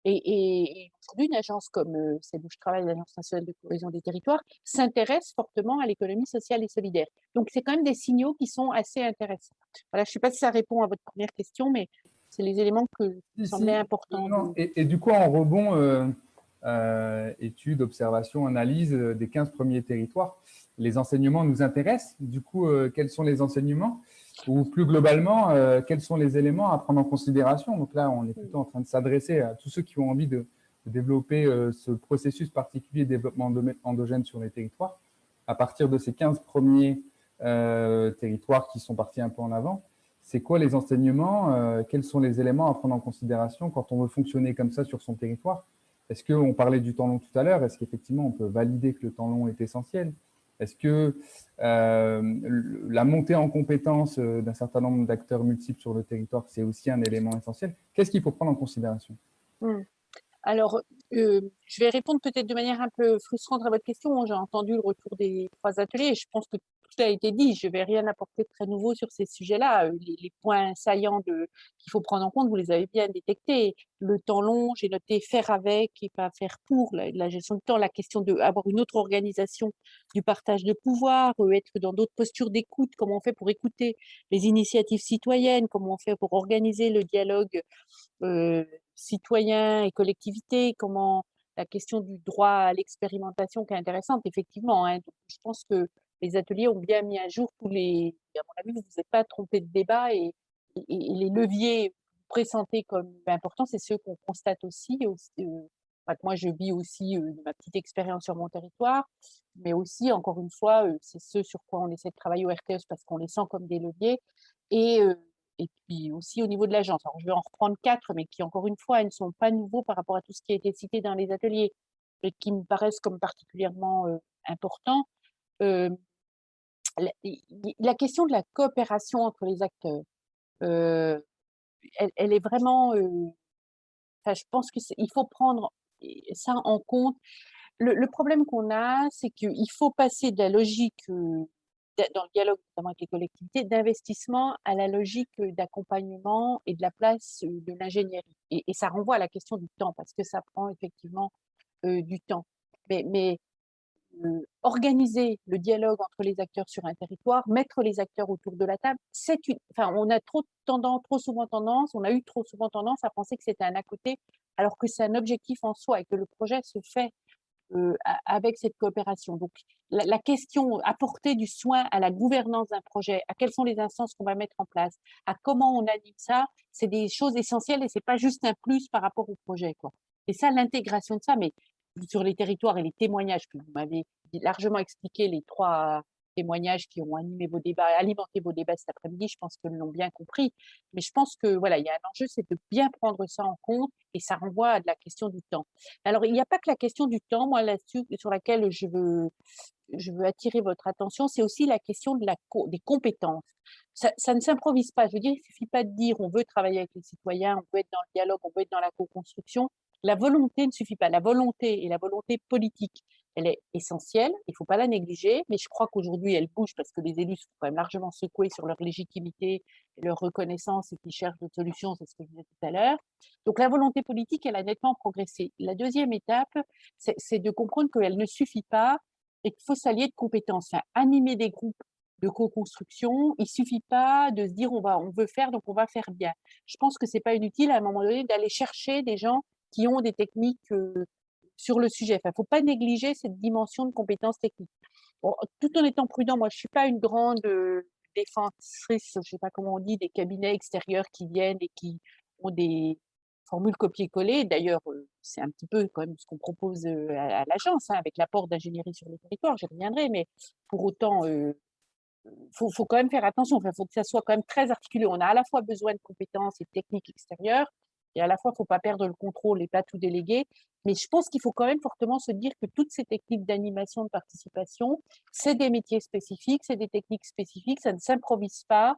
Et aujourd'hui, une agence comme celle où je travaille, l'Agence nationale de cohésion des territoires, s'intéresse fortement à l'économie sociale et solidaire. Donc, c'est quand même des signaux qui sont assez intéressants. Voilà, je ne sais pas si ça répond à votre première question, mais c'est les éléments que me semblaient importants. Non. Et du coup, en rebond, études, observations, analyses des 15 premiers territoires, les enseignements nous intéressent. Du coup, quels sont les enseignements? Ou plus globalement, quels sont les éléments à prendre en considération? Donc là, on est plutôt en train de s'adresser à tous ceux qui ont envie de développer ce processus particulier de développement endogène sur les territoires. À partir de ces 15 premiers territoires qui sont partis un peu en avant, c'est quoi les enseignements? Quels sont les éléments à prendre en considération quand on veut fonctionner comme ça sur son territoire? Est-ce qu'on parlait du temps long tout à l'heure? Est-ce qu'effectivement, on peut valider que le temps long est essentiel? Est-ce que la montée en compétence d'un certain nombre d'acteurs multiples sur le territoire, c'est aussi un élément essentiel? Qu'est-ce qu'il faut prendre en considération? Alors, je vais répondre peut-être de manière un peu frustrante à votre question. J'ai entendu le retour des 3 ateliers et je pense que tout a été dit. Je ne vais rien apporter de très nouveau sur ces sujets-là. Les points saillants qu'il faut prendre en compte, vous les avez bien détectés. Le temps long, j'ai noté faire avec et pas faire pour la gestion du temps, la question d'avoir une autre organisation du partage de pouvoir, être dans d'autres postures d'écoute, comment on fait pour écouter les initiatives citoyennes, comment on fait pour organiser le dialogue citoyens et collectivités, comment la question du droit à l'expérimentation qui est intéressante, effectivement. Hein. Donc, je pense que les ateliers ont bien mis à jour tous les… À mon avis, vous ne vous êtes pas trompé de débat et les leviers pressentés comme importants, c'est ceux qu'on constate aussi. Moi, je vis aussi ma petite expérience sur mon territoire, mais aussi, encore une fois, c'est ce sur quoi on essaie de travailler au RTS parce qu'on les sent comme des leviers. Et et puis aussi au niveau de l'agence. Alors, je vais en reprendre 4, mais qui, encore une fois, ne sont pas nouveaux par rapport à tout ce qui a été cité dans les ateliers, et qui me paraissent comme particulièrement importants. Euh, la question de la coopération entre les acteurs, euh, elle est vraiment… je pense qu'il faut prendre ça en compte. Le problème qu'on a, c'est qu'il faut passer de la logique dans le dialogue notamment avec les collectivités, d'investissement à la logique d'accompagnement et de la place de l'ingénierie. Et ça renvoie à la question du temps, parce que ça prend effectivement du temps. Mais organiser le dialogue entre les acteurs sur un territoire, mettre les acteurs autour de la table, on a trop souvent tendance, on a eu trop souvent tendance à penser que c'était un à côté, alors que c'est un objectif en soi et que le projet se fait avec cette coopération. Donc, la question, apporter du soin à la gouvernance d'un projet, à quelles sont les instances qu'on va mettre en place, à comment on anime ça, c'est des choses essentielles et c'est pas juste un plus par rapport au projet, quoi. Et ça, l'intégration de ça, mais sur les territoires et les témoignages, que vous m'avez largement expliqué, les 3 témoignages qui ont alimenté vos débats cet après-midi, je pense que l'ont bien compris. Mais je pense que voilà, il y a un enjeu, c'est de bien prendre ça en compte et ça renvoie à de la question du temps. Alors, il n'y a pas que la question du temps, moi, là-dessus, sur laquelle je veux attirer votre attention, c'est aussi la question des compétences. Ça ne s'improvise pas. Je veux dire, il ne suffit pas de dire on veut travailler avec les citoyens, on veut être dans le dialogue, on veut être dans la co-construction. La volonté ne suffit pas. La volonté et la volonté politique, elle est essentielle. Il ne faut pas la négliger, mais je crois qu'aujourd'hui, elle bouge parce que les élus sont quand même largement secoués sur leur légitimité et leur reconnaissance et qu'ils cherchent d'autres solutions, c'est ce que je disais tout à l'heure. Donc, la volonté politique, elle a nettement progressé. La deuxième étape, c'est de comprendre qu'elle ne suffit pas et qu'il faut s'allier de compétences, animer des groupes de co-construction. Il ne suffit pas de se dire on veut faire, donc on va faire bien. Je pense que ce n'est pas inutile à un moment donné d'aller chercher des gens qui ont des techniques sur le sujet. Il ne faut pas négliger cette dimension de compétences techniques. Bon, tout en étant prudent, moi je ne suis pas une grande défensrice, je ne sais pas comment on dit, des cabinets extérieurs qui viennent et qui ont des formules copier-coller. D'ailleurs, c'est un petit peu quand même ce qu'on propose à l'agence, avec l'apport d'ingénierie sur le territoire, j'y reviendrai, mais pour autant, faut quand même faire attention. Il faut que ça soit quand même très articulé. On a à la fois besoin de compétences et de techniques extérieures, et à la fois, il ne faut pas perdre le contrôle et pas tout déléguer. Mais je pense qu'il faut quand même fortement se dire que toutes ces techniques d'animation, de participation, c'est des métiers spécifiques, c'est des techniques spécifiques, ça ne s'improvise pas.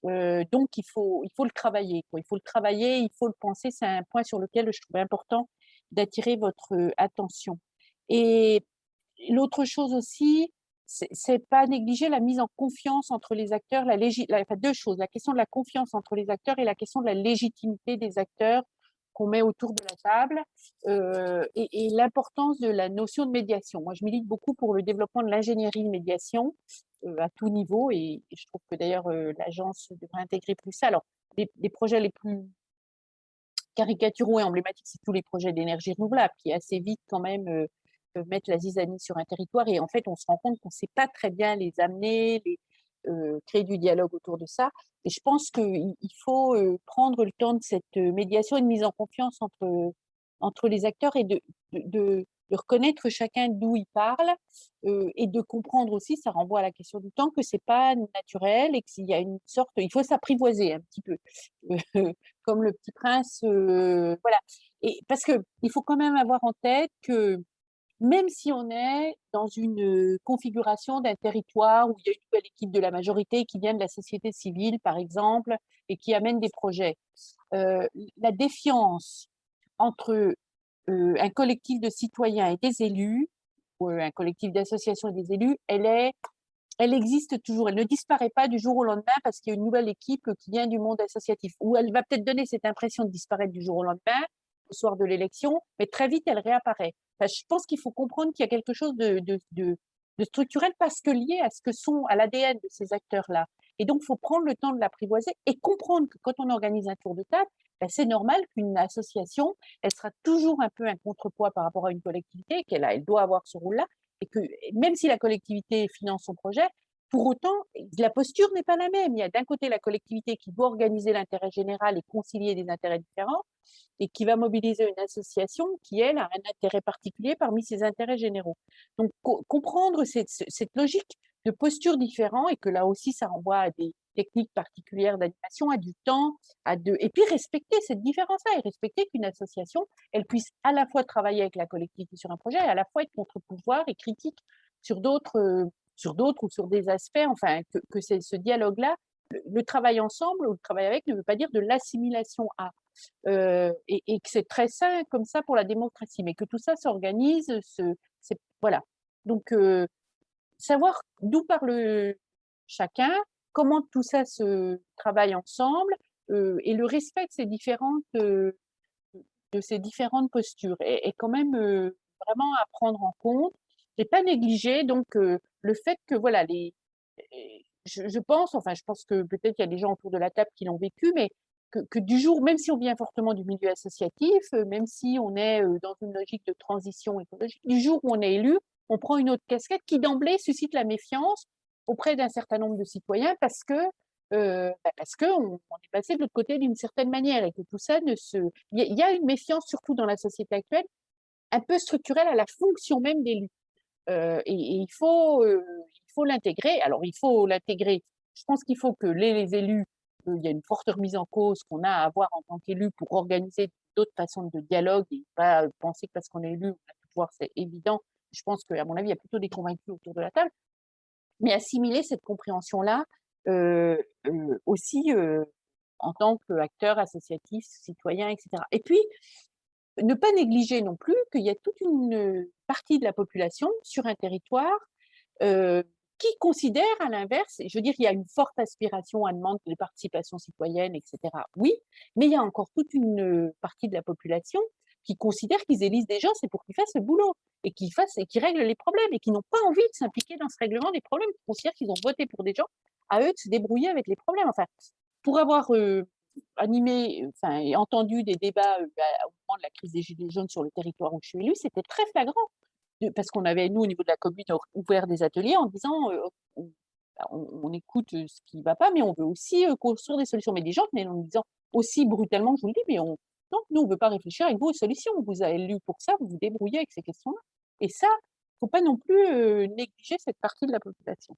Donc, il faut le travailler, quoi. Il faut le travailler, il faut le penser. C'est un point sur lequel je trouve important d'attirer votre attention. Et l'autre chose aussi, c'est pas négliger la mise en confiance entre les acteurs, enfin, 2 choses, la question de la confiance entre les acteurs et la question de la légitimité des acteurs qu'on met autour de la table, et l'importance de la notion de médiation. Moi, je milite beaucoup pour le développement de l'ingénierie de médiation à tout niveau, et je trouve que d'ailleurs l'agence devrait intégrer plus ça. Alors, les projets les plus caricaturaux et emblématiques, c'est tous les projets d'énergie renouvelable qui assez vite quand même peuvent mettre la zizanie sur un territoire, et en fait on se rend compte qu'on ne sait pas très bien les amener, créer du dialogue autour de ça. Et je pense qu'il faut prendre le temps de cette médiation et de mise en confiance entre les acteurs et de reconnaître chacun d'où il parle, et de comprendre aussi, ça renvoie à la question du temps, que ce n'est pas naturel et qu'il y a une sorte, il faut s'apprivoiser un petit peu, comme le petit prince, voilà. Et parce qu'il faut quand même avoir en tête que même si on est dans une configuration d'un territoire où il y a une nouvelle équipe de la majorité qui vient de la société civile, par exemple, et qui amène des projets, la défiance entre un collectif de citoyens et des élus, ou un collectif d'associations et des élus, elle existe toujours, elle ne disparaît pas du jour au lendemain parce qu'il y a une nouvelle équipe qui vient du monde associatif. Ou elle va peut-être donner cette impression de disparaître du jour au lendemain, au soir de l'élection, mais très vite elle réapparaît. Enfin, je pense qu'il faut comprendre qu'il y a quelque chose de structurel parce que lié à ce que sont, à l'ADN de ces acteurs-là. Et donc, il faut prendre le temps de l'apprivoiser et comprendre que quand on organise un tour de table, ben, c'est normal qu'une association, elle sera toujours un peu un contrepoids par rapport à une collectivité, elle doit avoir ce rôle-là, et que même si la collectivité finance son projet, pour autant, la posture n'est pas la même. Il y a d'un côté la collectivité qui doit organiser l'intérêt général et concilier des intérêts différents, et qui va mobiliser une association qui, elle, a un intérêt particulier parmi ses intérêts généraux. Donc, comprendre cette logique de posture différente, et que là aussi, ça renvoie à des techniques particulières d'animation, à du temps, et puis respecter cette différence-là, et respecter qu'une association, elle puisse à la fois travailler avec la collectivité sur un projet, et à la fois être contre-pouvoir et critique sur d'autres ou sur des aspects, enfin, que ce dialogue-là, le travail ensemble ou le travail avec ne veut pas dire de l'assimilation à. Et que c'est très sain comme ça pour la démocratie, mais que tout ça s'organise, voilà. Donc, savoir d'où parle chacun, comment tout ça se travaille ensemble, et le respect de ces différentes postures est quand même vraiment à prendre en compte et pas négliger. Donc, le fait que, voilà, je pense que peut-être il y a des gens autour de la table qui l'ont vécu, mais que du jour, même si on vient fortement du milieu associatif, même si on est dans une logique de transition écologique, du jour où on est élu, on prend une autre casquette qui d'emblée suscite la méfiance auprès d'un certain nombre de citoyens parce qu'on est passé de l'autre côté d'une certaine manière et que tout ça Il y a une méfiance, surtout dans la société actuelle, un peu structurelle à la fonction même d'élu. Et il faut l'intégrer. Alors, il faut l'intégrer. Je pense qu'il faut que les élus, il y a une forte remise en cause qu'on a à avoir en tant qu'élu pour organiser d'autres façons de dialogue et pas penser que parce qu'on est élu, on a tout pouvoir, c'est évident. Je pense qu'à mon avis, il y a plutôt des convaincus autour de la table. Mais assimiler cette compréhension-là aussi en tant qu'acteur associatif, citoyen, etc. Et puis, ne pas négliger non plus qu'il y a toute une partie de la population sur un territoire qui considère à l'inverse, je veux dire, il y a une forte aspiration à demander de participation citoyenne, etc. Oui, mais il y a encore toute une partie de la population qui considèrent qu'ils élisent des gens, c'est pour qu'ils fassent le boulot et qu'ils règlent les problèmes et qui n'ont pas envie de s'impliquer dans ce règlement des problèmes, qui considèrent qu'ils ont voté pour des gens, à eux de se débrouiller avec les problèmes. Enfin, pour avoir animé, et entendu des débats au moment de la crise des Gilets jaunes sur le territoire où je suis élue, c'était très flagrant. Parce qu'on avait, nous, au niveau de la commune, ouvert des ateliers en disant on écoute ce qui ne va pas, mais on veut aussi construire des solutions. Mais des gens venaient en nous disant aussi brutalement, je vous le dis, mais non, nous, on ne veut pas réfléchir avec vous aux solutions. On vous a élu pour ça, vous vous débrouillez avec ces questions-là. Et ça, il ne faut pas non plus négliger cette partie de la population.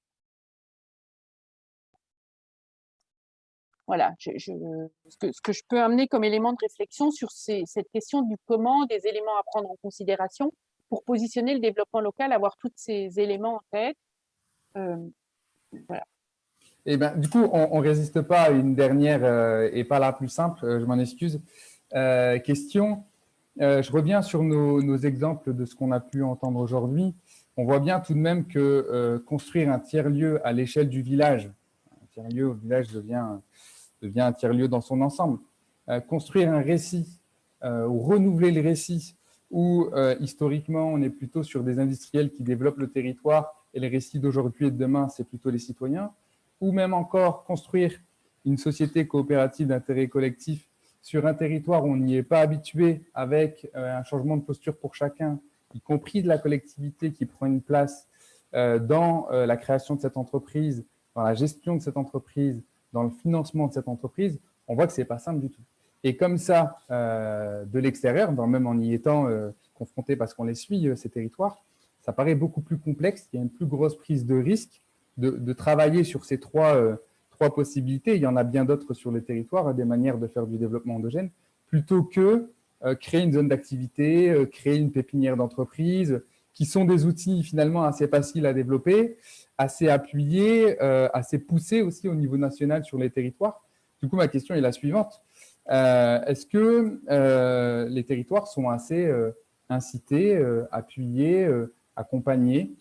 Voilà, ce que je peux amener comme élément de réflexion sur cette question du comment, des éléments à prendre en considération pour positionner le développement local, avoir tous ces éléments en tête. Voilà. Et ben, du coup, on ne résiste pas à une dernière et pas la plus simple, je m'en excuse, question. Je reviens sur nos exemples de ce qu'on a pu entendre aujourd'hui. On voit bien tout de même que construire un tiers-lieu à l'échelle du village, un tiers-lieu au village devient un tiers-lieu dans son ensemble, construire un récit ou renouveler le récit où historiquement on est plutôt sur des industriels qui développent le territoire et les récits d'aujourd'hui et de demain, c'est plutôt les citoyens, ou même encore construire une société coopérative d'intérêt collectif sur un territoire où on n'y est pas habitué, avec un changement de posture pour chacun, y compris de la collectivité qui prend une place dans la création de cette entreprise, dans la gestion de cette entreprise, dans le financement de cette entreprise, on voit que ce n'est pas simple du tout. Et comme ça, de l'extérieur, même en y étant confronté parce qu'on les suit, ces territoires, ça paraît beaucoup plus complexe. Il y a une plus grosse prise de risque de travailler sur ces trois possibilités. Il y en a bien d'autres sur le territoire, des manières de faire du développement endogène, plutôt que créer une zone d'activité, créer une pépinière d'entreprise, qui sont des outils finalement assez faciles à développer, assez appuyés, assez poussés aussi au niveau national sur les territoires. Du coup, ma question est la suivante. Est-ce que les territoires sont assez incités, appuyés, accompagnés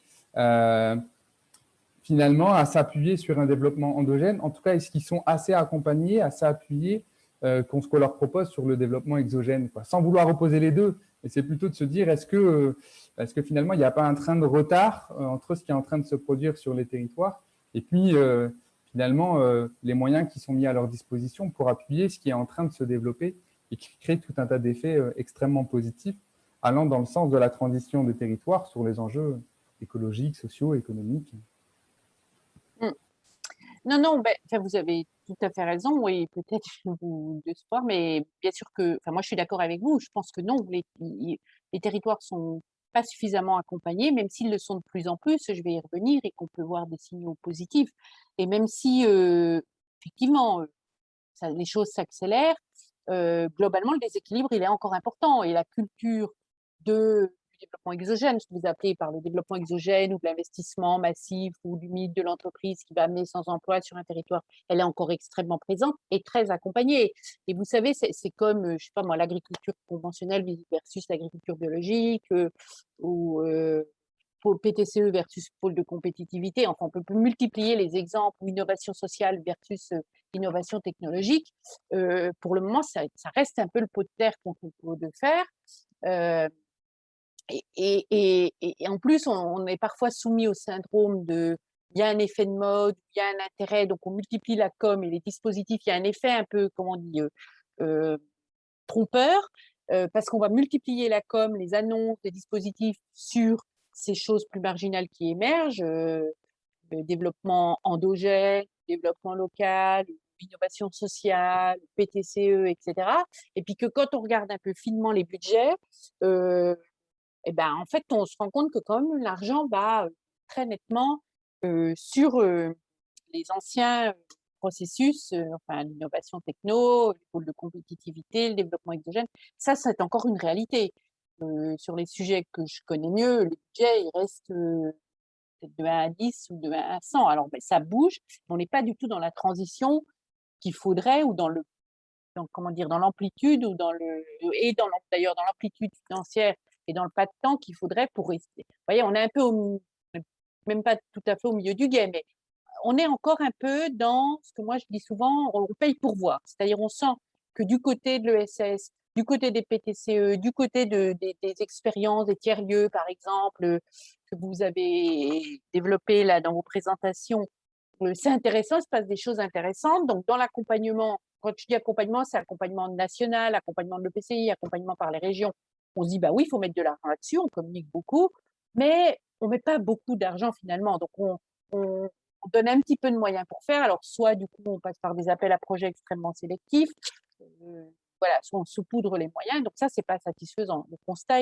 finalement à s'appuyer sur un développement endogène? En tout cas, est-ce qu'ils sont assez accompagnés, assez appuyés qu'on ce qu'on leur propose sur le développement exogène, quoi, sans vouloir opposer les deux? Mais c'est plutôt de se dire, est-ce que finalement, il n'y a pas un train de retard entre ce qui est en train de se produire sur les territoires et puis finalement les moyens qui sont mis à leur disposition pour appuyer ce qui est en train de se développer et qui crée tout un tas d'effets extrêmement positifs allant dans le sens de la transition des territoires sur les enjeux écologiques, sociaux, économiques. Non, non, ben, enfin, vous avez tout à fait raison, oui, peut-être vous de sport, mais bien sûr que, enfin, moi je suis d'accord avec vous, je pense que non, les territoires sont pas suffisamment accompagnés, même s'ils le sont de plus en plus, je vais y revenir, et qu'on peut voir des signaux positifs. Et même si, effectivement, les choses s'accélèrent, globalement, le déséquilibre, il est encore important. Et la culture du développement exogène, ce que vous appelez par le développement exogène ou de l'investissement massif ou du mythe de l'entreprise qui va amener sans emploi sur un territoire, elle est encore extrêmement présente et très accompagnée. Et vous savez, c'est comme, je sais pas moi, l'agriculture conventionnelle versus l'agriculture biologique ou pôle PTCE versus pôle de compétitivité. Enfin, on peut multiplier les exemples ou innovation sociale versus innovation technologique. Pour le moment, ça reste un peu le pot de terre qu'on peut de faire. Et en plus, on est parfois soumis au syndrome de il y a un effet de mode, il y a un intérêt, donc on multiplie la com et les dispositifs, il y a un effet un peu, comment on dit, trompeur, parce qu'on va multiplier la com, les annonces, les dispositifs sur ces choses plus marginales qui émergent, le développement endogène, développement local, l'innovation sociale, PTCE, etc. Et puis que quand on regarde un peu finement les budgets, et ben, en fait, on se rend compte que quand même l'argent va très nettement sur les anciens processus, enfin l'innovation techno, les pôles de compétitivité, le développement exogène. Ça, c'est encore une réalité. Sur les sujets que je connais mieux, le budget, il reste peut-être de 1 à 10 ou de 1 à 100. Alors, ben, ça bouge. On n'est pas du tout dans la transition qu'il faudrait ou comment dire, dans l'amplitude ou d'ailleurs dans l'amplitude financière et dans le pas de temps qu'il faudrait pour rester. Vous voyez, on est un peu même pas tout à fait au milieu du game, mais on est encore un peu dans ce que moi je dis souvent, on paye pour voir. C'est-à-dire, on sent que du côté de l'ESS, du côté des PTCE, du côté des expériences, des tiers-lieux, par exemple, que vous avez développé là dans vos présentations, c'est intéressant, il se passe des choses intéressantes. Donc, dans l'accompagnement, quand je dis accompagnement, c'est accompagnement national, accompagnement de l'EPCI, accompagnement par les régions. On se dit, bah oui, il faut mettre de l'argent là-dessus, on communique beaucoup, mais on ne met pas beaucoup d'argent finalement. Donc, on donne un petit peu de moyens pour faire. Alors, soit du coup, on passe par des appels à projets extrêmement sélectifs, voilà, soit on saupoudre les moyens. Donc, ça, ce n'est pas satisfaisant. Le constat,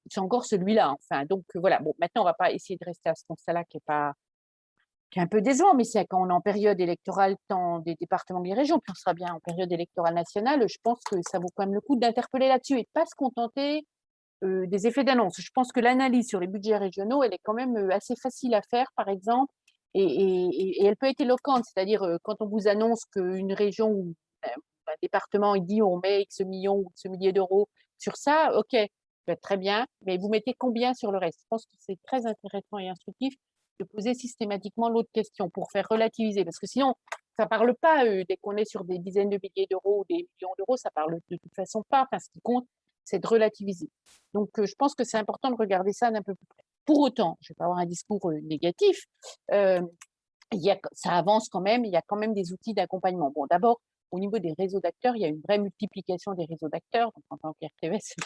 c'est encore celui-là. Enfin, donc, voilà. Bon, maintenant, on ne va pas essayer de rester à ce constat-là qui est un peu décevant, mais c'est quand on est en période électorale, tant des départements que des régions, puis on sera bien en période électorale nationale, je pense que ça vaut quand même le coup d'interpeller là-dessus et de ne pas se contenter des effets d'annonce. Je pense que l'analyse sur les budgets régionaux, elle est quand même assez facile à faire, par exemple, et elle peut être éloquente, c'est-à-dire quand on vous annonce qu'une région ou un département, il dit on met X millions ou X milliers d'euros sur ça, ok, très bien, mais vous mettez combien sur le reste? Je pense que c'est très intéressant et instructif de poser systématiquement l'autre question pour faire relativiser, parce que sinon, ça ne parle pas, dès qu'on est sur des dizaines de milliers d'euros ou des millions d'euros, ça parle de toute façon pas, enfin, ce qui compte, c'est de relativiser. Donc, je pense que c'est important de regarder ça d'un peu plus près. Pour autant, je ne vais pas avoir un discours négatif, ça avance quand même, il y a quand même des outils d'accompagnement. Bon, d'abord, au niveau des réseaux d'acteurs, il y a une vraie multiplication des réseaux d'acteurs. Donc, en tant qu'RTVS,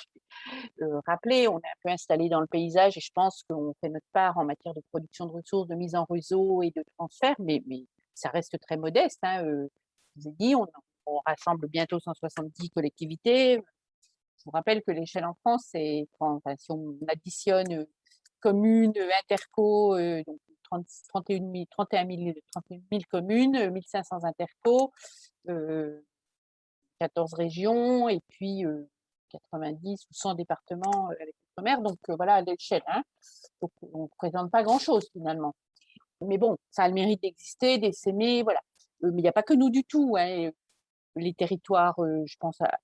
je vais rappeler, on est un peu installé dans le paysage et je pense qu'on fait notre part en matière de production de ressources, de mise en réseau et de transfert, mais ça reste très modeste. Hein. Je vous ai dit, on rassemble bientôt 170 collectivités. Je vous rappelle que l'échelle en France, c'est, enfin, si on additionne communes, interco, donc 31 000 communes, 1500 interco, 14 régions et puis 90 ou 100 départements avec l'outre-mer. Donc voilà, à l'échelle. Hein. Donc on ne présente pas grand-chose finalement. Mais bon, ça a le mérite d'exister, d'essaimer, voilà. Mais il n'y a pas que nous du tout. Hein. les territoires, je pense à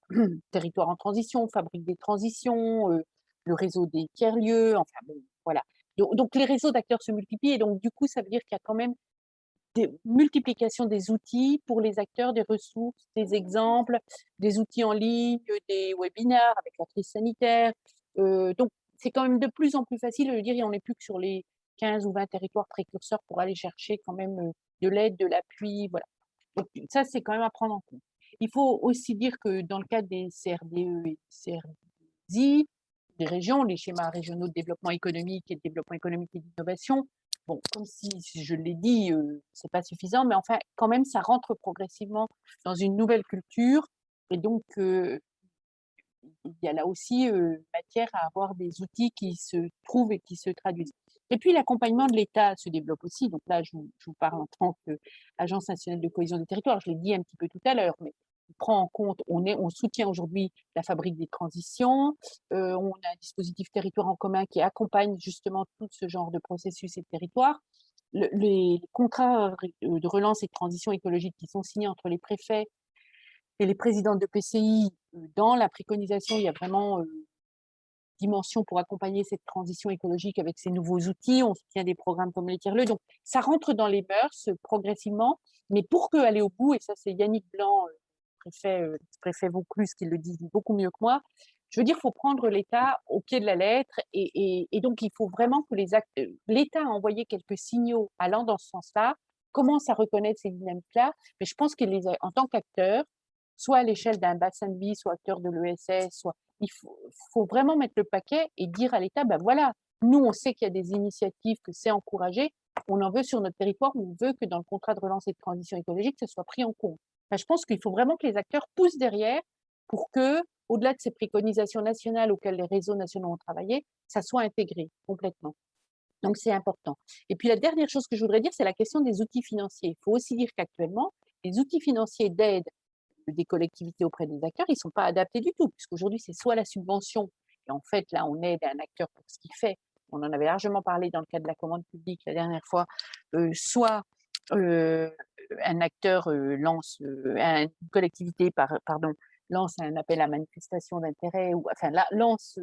territoires en transition, fabrique des transitions, le réseau des tiers-lieux, enfin bon, voilà. Donc les réseaux d'acteurs se multiplient et donc du coup, ça veut dire qu'il y a quand même des multiplications des outils pour les acteurs, des ressources, des exemples, des outils en ligne, des webinaires avec la crise sanitaire. Donc c'est quand même de plus en plus facile, je veux dire, et on n'est plus que sur les 15 ou 20 territoires précurseurs pour aller chercher quand même de l'aide, de l'appui, voilà. Donc ça, c'est quand même à prendre en compte. Il faut aussi dire que dans le cadre des CRDE et CRDI, des régions, les schémas régionaux de développement économique et de développement économique et d'innovation, bon, comme si je l'ai dit, c'est pas suffisant, mais enfin, quand même, ça rentre progressivement dans une nouvelle culture. Et donc, il y a là aussi matière à avoir des outils qui se trouvent et qui se traduisent. Et puis, l'accompagnement de l'État se développe aussi. Donc là, je vous parle en tant qu'Agence nationale de cohésion des territoires. Je l'ai dit un petit peu tout à l'heure, mais on prend en compte, on soutient aujourd'hui la fabrique des transitions. On a un dispositif territoire en commun qui accompagne justement tout ce genre de processus et de territoires. Les contrats de relance et de transition écologique qui sont signés entre les préfets et les présidents de PCI, dans la préconisation, il y a vraiment dimension pour accompagner cette transition écologique avec ces nouveaux outils. On soutient des programmes comme les tiers-lieux. Donc, ça rentre dans les mœurs progressivement. Mais pour aller au bout, et ça, c'est Yannick Blanc, préfet Vaucluse, qui le dit beaucoup mieux que moi, je veux dire, il faut prendre l'État au pied de la lettre. Et donc, il faut vraiment que l'État a envoyé quelques signaux allant dans ce sens-là, commence à reconnaître ces dynamiques-là. Mais je pense que en tant qu'acteur, soit à l'échelle d'un bassin de vie, soit acteur de l'ESS, soit il faut vraiment mettre le paquet et dire à l'État, ben voilà, nous, on sait qu'il y a des initiatives, que c'est encouragé, on en veut sur notre territoire, on veut que dans le contrat de relance et de transition écologique, ça soit pris en compte. Enfin, je pense qu'il faut vraiment que les acteurs poussent derrière pour que, au-delà de ces préconisations nationales auxquelles les réseaux nationaux ont travaillé, ça soit intégré complètement. Donc, c'est important. Et puis, la dernière chose que je voudrais dire, c'est la question des outils financiers. Il faut aussi dire qu'actuellement, les outils financiers d'aide des collectivités auprès des acteurs, ils ne sont pas adaptés du tout, puisqu'aujourd'hui, c'est soit la subvention, et en fait, là, on aide un acteur pour ce qu'il fait, on en avait largement parlé dans le cadre de la commande publique la dernière fois, soit un acteur lance, une collectivité, lance un appel à manifestation d'intérêt, ou enfin, lance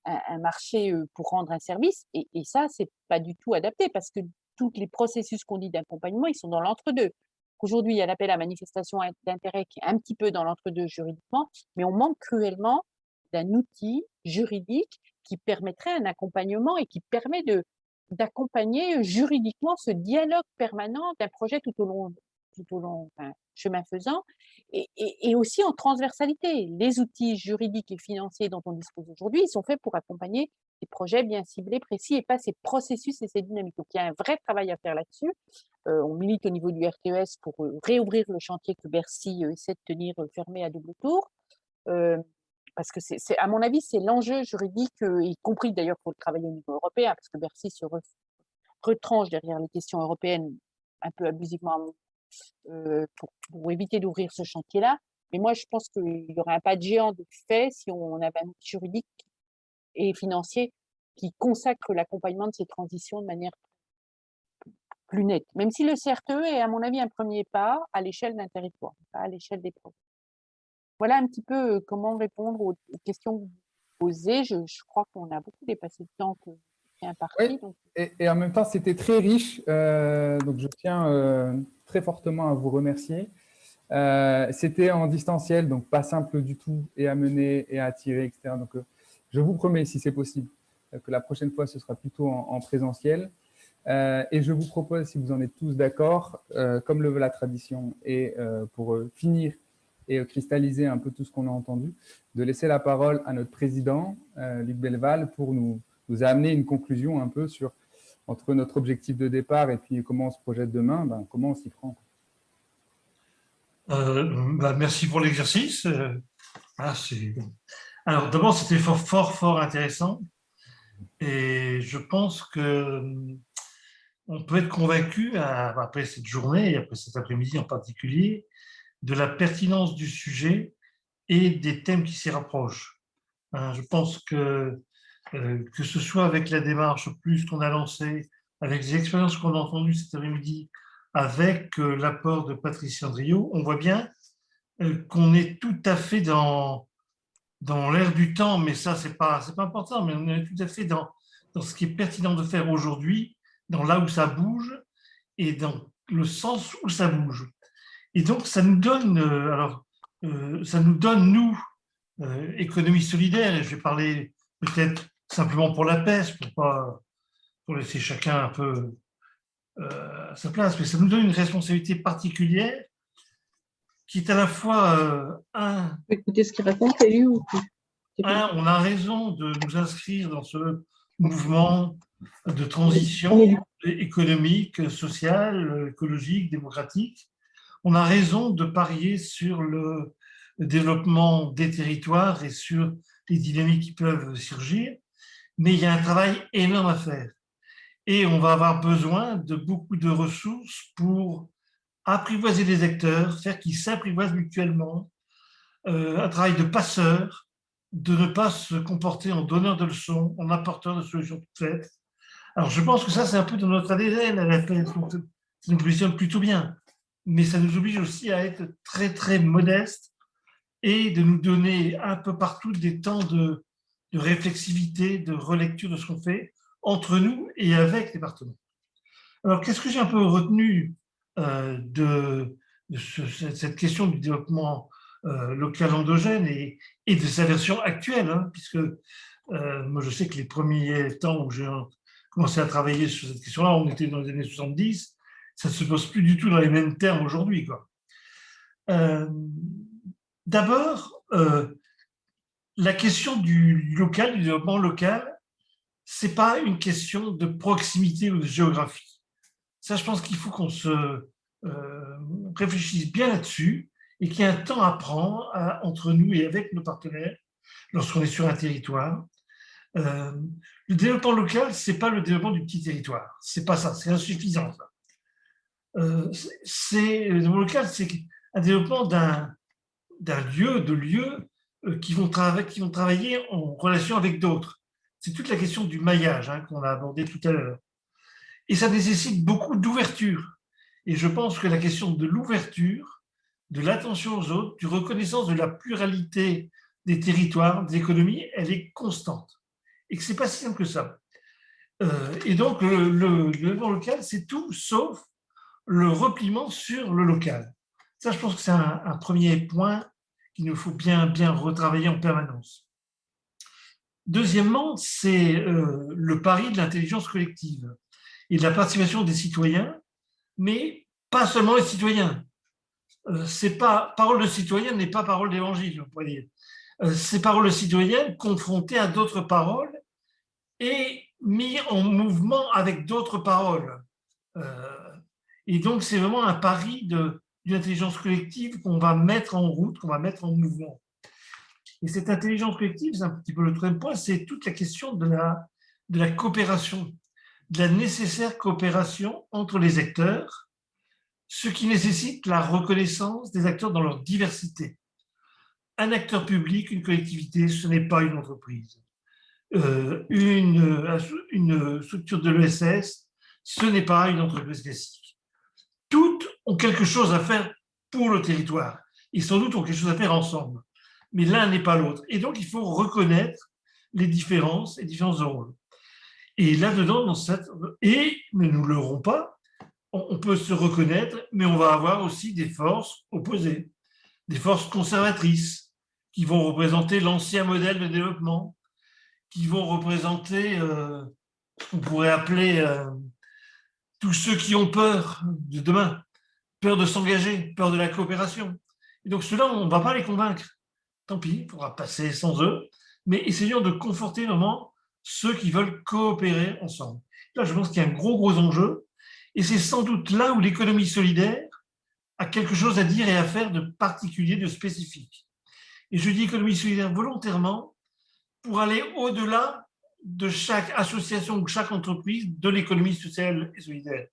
un marché pour rendre un service, et ça, c'est pas du tout adapté, parce que tous les processus qu'on dit d'accompagnement, ils sont dans l'entre-deux. Aujourd'hui, il y a l'appel à manifestation d'intérêt qui est un petit peu dans l'entre-deux juridiquement, mais on manque cruellement d'un outil juridique qui permettrait un accompagnement et qui permet d'accompagner juridiquement ce dialogue permanent d'un projet tout au long, enfin, chemin faisant, et aussi en transversalité. Les outils juridiques et financiers dont on dispose aujourd'hui, ils sont faits pour accompagner des projets bien ciblés, précis, et pas ces processus et ces dynamiques. Donc, il y a un vrai travail à faire là-dessus. On milite au niveau du RTES pour réouvrir le chantier que Bercy essaie de tenir fermé à double tour. Parce que, à mon avis, c'est l'enjeu juridique, y compris d'ailleurs pour le travail au niveau européen, parce que Bercy se retranche derrière les questions européennes un peu abusivement pour éviter d'ouvrir ce chantier-là. Mais moi, je pense qu'il y aurait un pas de géant de fait si on avait un outil juridique et financier qui consacre l'accompagnement de ces transitions de manière plus nette. Même si le CRTE est, à mon avis, un premier pas à l'échelle d'un territoire, pas à l'échelle des projets. Voilà un petit peu comment répondre aux questions que vous posez. Je crois qu'on a beaucoup dépassé le temps qui est imparti. Oui, donc... et en même temps, c'était très riche. Donc, je tiens très fortement à vous remercier. C'était en distanciel, donc pas simple du tout, et à mener, et à attirer, etc. Donc, je vous promets, si c'est possible, que la prochaine fois, ce sera plutôt en présentiel. Et je vous propose, si vous en êtes tous d'accord, comme le veut la tradition, et pour finir et cristalliser un peu tout ce qu'on a entendu, de laisser la parole à notre président, Luc Belleval, pour nous amener une conclusion un peu sur, entre notre objectif de départ et puis comment on se projette demain, comment on s'y prend. Merci pour l'exercice. Alors, d'abord, c'était fort intéressant. Et je pense qu'on peut être convaincu, après cette journée et après cet après-midi en particulier, de la pertinence du sujet et des thèmes qui s'y rapprochent. Je pense que ce soit avec la démarche plus qu'on a lancée, avec les expériences qu'on a entendues cet après-midi, avec l'apport de Patricia Andriot, on voit bien qu'on est tout à fait dans l'air du temps, mais ça, c'est pas important, mais on est tout à fait dans ce qui est pertinent de faire aujourd'hui, dans là où ça bouge et dans le sens où ça bouge. Et donc, ça nous donne, nous, économie solidaire, et je vais parler peut-être simplement pour la PES, pour laisser chacun un peu à sa place, mais ça nous donne une responsabilité particulière qui est à la fois Écoutez ce qu'il raconte, c'est lui ou on a raison de nous inscrire dans ce mouvement de transition économique, sociale, écologique, démocratique. On a raison de parier sur le développement des territoires et sur les dynamiques qui peuvent surgir, mais il y a un travail énorme à faire. Et on va avoir besoin de beaucoup de ressources pour apprivoiser les acteurs, faire qu'ils s'apprivoisent mutuellement, un travail de passeur, de ne pas se comporter en donneur de leçons, en apporteur de solutions toutes faites. Alors je pense que ça, c'est un peu dans notre ADN à la fin, ça nous positionne plutôt bien, mais ça nous oblige aussi à être très très modestes et de nous donner un peu partout des temps de réflexivité, de relecture de ce qu'on fait entre nous et avec les partenaires. Alors qu'est-ce que j'ai un peu retenu de cette question du développement local endogène et de sa version actuelle, hein, puisque moi je sais que les premiers temps où j'ai commencé à travailler sur cette question-là, on était dans les années 70, ça ne se pose plus du tout dans les mêmes termes aujourd'hui, quoi. D'abord, la question du local, du développement local, ce n'est pas une question de proximité ou de géographie. Ça, je pense qu'il faut qu'on se réfléchisse bien là-dessus et qu'il y ait un temps à prendre entre nous et avec nos partenaires lorsqu'on est sur un territoire. Le développement local, ce n'est pas le développement du petit territoire. Ce n'est pas ça, c'est insuffisant. Ça. Le développement local, c'est un développement d'un lieu, de lieux qui vont travailler en relation avec d'autres. C'est toute la question du maillage qu'on a abordé tout à l'heure. Et ça nécessite beaucoup d'ouverture. Et je pense que la question de l'ouverture, de l'attention aux autres, du reconnaissance de la pluralité des territoires, des économies, elle est constante. Et que ce n'est pas si simple que ça. Et donc, le développement local, c'est tout sauf le repliement sur le local. Ça, je pense que c'est un premier point qu'il nous faut bien retravailler en permanence. Deuxièmement, c'est le pari de l'intelligence collective et de la participation des citoyens, mais pas seulement les citoyens. Parole de citoyen n'est pas parole d'évangile, on pourrait dire. C'est parole de citoyen confrontée à d'autres paroles et mis en mouvement avec d'autres paroles. Et donc, c'est vraiment un pari d'une intelligence collective qu'on va mettre en route, qu'on va mettre en mouvement. Et cette intelligence collective, c'est un petit peu le troisième point, c'est toute la question de la coopération, de la nécessaire coopération entre les acteurs, ce qui nécessite la reconnaissance des acteurs dans leur diversité. Un acteur public, une collectivité, ce n'est pas une entreprise. Une structure de l'ESS, ce n'est pas une entreprise classique. Toutes ont quelque chose à faire pour le territoire et sans doute ont quelque chose à faire ensemble. Mais l'un n'est pas l'autre. Et donc, il faut reconnaître les différences et différences de rôle. Et là-dedans, mais nous ne l'aurons pas, on peut se reconnaître, mais on va avoir aussi des forces opposées, des forces conservatrices qui vont représenter l'ancien modèle de développement, qui vont représenter, on pourrait appeler tous ceux qui ont peur de demain, peur de s'engager, peur de la coopération. Et donc ceux-là, on ne va pas les convaincre. Tant pis, il faudra passer sans eux, mais essayons de conforter vraiment ceux qui veulent coopérer ensemble. Là, je pense qu'il y a un gros enjeu, et c'est sans doute là où l'économie solidaire a quelque chose à dire et à faire de particulier, de spécifique. Et je dis économie solidaire volontairement pour aller au-delà de chaque association ou chaque entreprise de l'économie sociale et solidaire.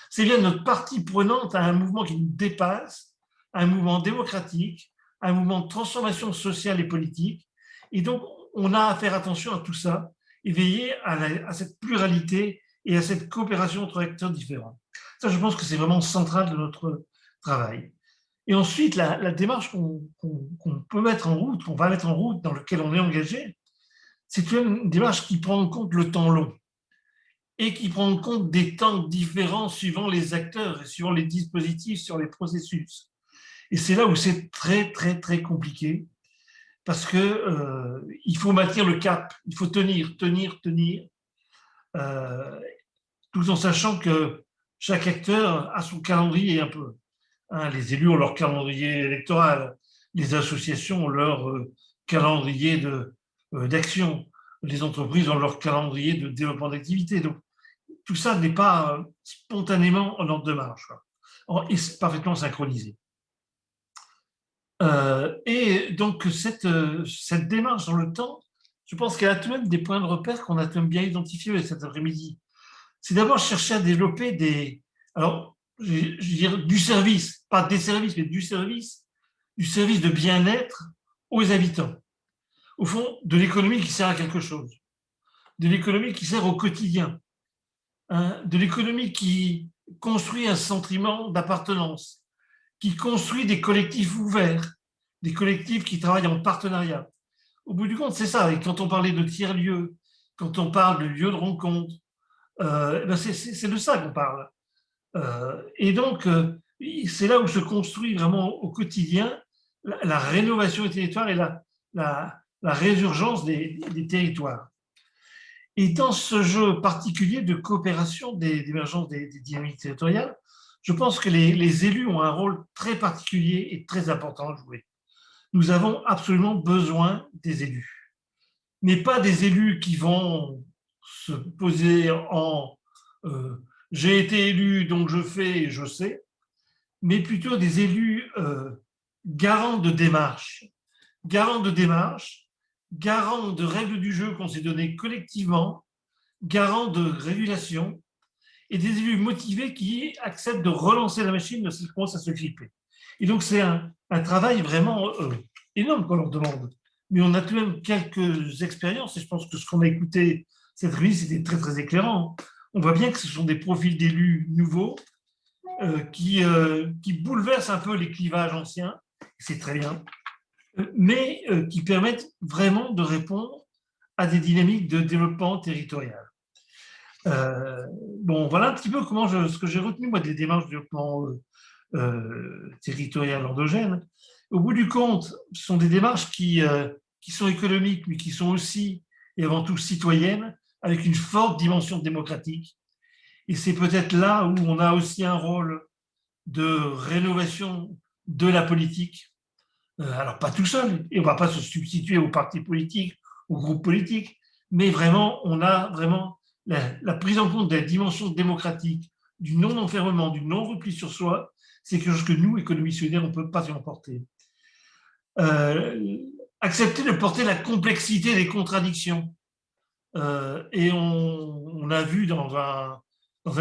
C'est bien notre partie prenante à un mouvement qui nous dépasse, à un mouvement démocratique, à un mouvement de transformation sociale et politique. Et donc, on a à faire attention à tout ça et veiller à cette pluralité et à cette coopération entre acteurs différents. Ça, je pense que c'est vraiment central de notre travail. Et ensuite, la démarche qu'on peut mettre en route, qu'on va mettre en route, dans laquelle on est engagé, c'est une démarche qui prend en compte le temps long et qui prend en compte des temps différents suivant les acteurs et suivant les dispositifs sur les processus. Et c'est là où c'est très, très, très compliqué parce que il faut maintenir le cap, il faut tenir, tout en sachant que chaque acteur a son calendrier un peu. Hein, les élus ont leur calendrier électoral, les associations ont leur calendrier d'action, les entreprises ont leur calendrier de développement d'activité. Donc, tout ça n'est pas spontanément en ordre de marche. Et c'est parfaitement synchronisé. Et donc, cette démarche dans le temps, je pense qu'elle a tout de même des points de repère qu'on a tout de même bien identifiés cet après-midi. C'est d'abord chercher à développer alors, je veux dire, du service, pas des services, mais du service de bien-être aux habitants. Au fond, de l'économie qui sert à quelque chose, de l'économie qui sert au quotidien, hein, de l'économie qui construit un sentiment d'appartenance, qui construit des collectifs ouverts, des collectifs qui travaillent en partenariat. Au bout du compte, c'est ça. Et quand on parlait de tiers-lieux, quand on parle de lieux de rencontre, c'est de ça qu'on parle. Et donc, c'est là où se construit vraiment au quotidien la rénovation des territoires et la résurgence des territoires. Et dans ce jeu particulier de coopération, d'émergence des dynamiques territoriales, je pense que les élus ont un rôle très particulier et très important à jouer. Nous avons absolument besoin des élus, mais pas des élus qui vont se poser en j'ai été élu, donc je fais et je sais, mais plutôt des élus garants de démarche, garants de règles du jeu qu'on s'est données collectivement, garants de régulation, et des élus motivés qui acceptent de relancer la machine lorsqu'ils commencent à se gripper. Et donc, c'est un travail vraiment énorme qu'on leur demande. Mais on a tout de même quelques expériences, et je pense que ce qu'on a écouté cette réunion, c'était très, très éclairant. On voit bien que ce sont des profils d'élus nouveaux qui bouleversent un peu les clivages anciens, c'est très bien, mais qui permettent vraiment de répondre à des dynamiques de développement territorial. Bon, voilà un petit peu ce que j'ai retenu, moi, des démarches de développement territorial endogène. Au bout du compte, ce sont des démarches qui sont économiques, mais qui sont aussi et avant tout citoyennes, avec une forte dimension démocratique. Et c'est peut-être là où on a aussi un rôle de rénovation de la politique. Alors, pas tout seul, et on ne va pas se substituer aux partis politiques, aux groupes politiques, mais vraiment, on a vraiment la prise en compte de la dimension démocratique, du non-enfermement, du non-repli sur soi, c'est quelque chose que nous, économie solidaire, on ne peut pas y emporter. Accepter de porter la complexité des contradictions. Et on a vu dans un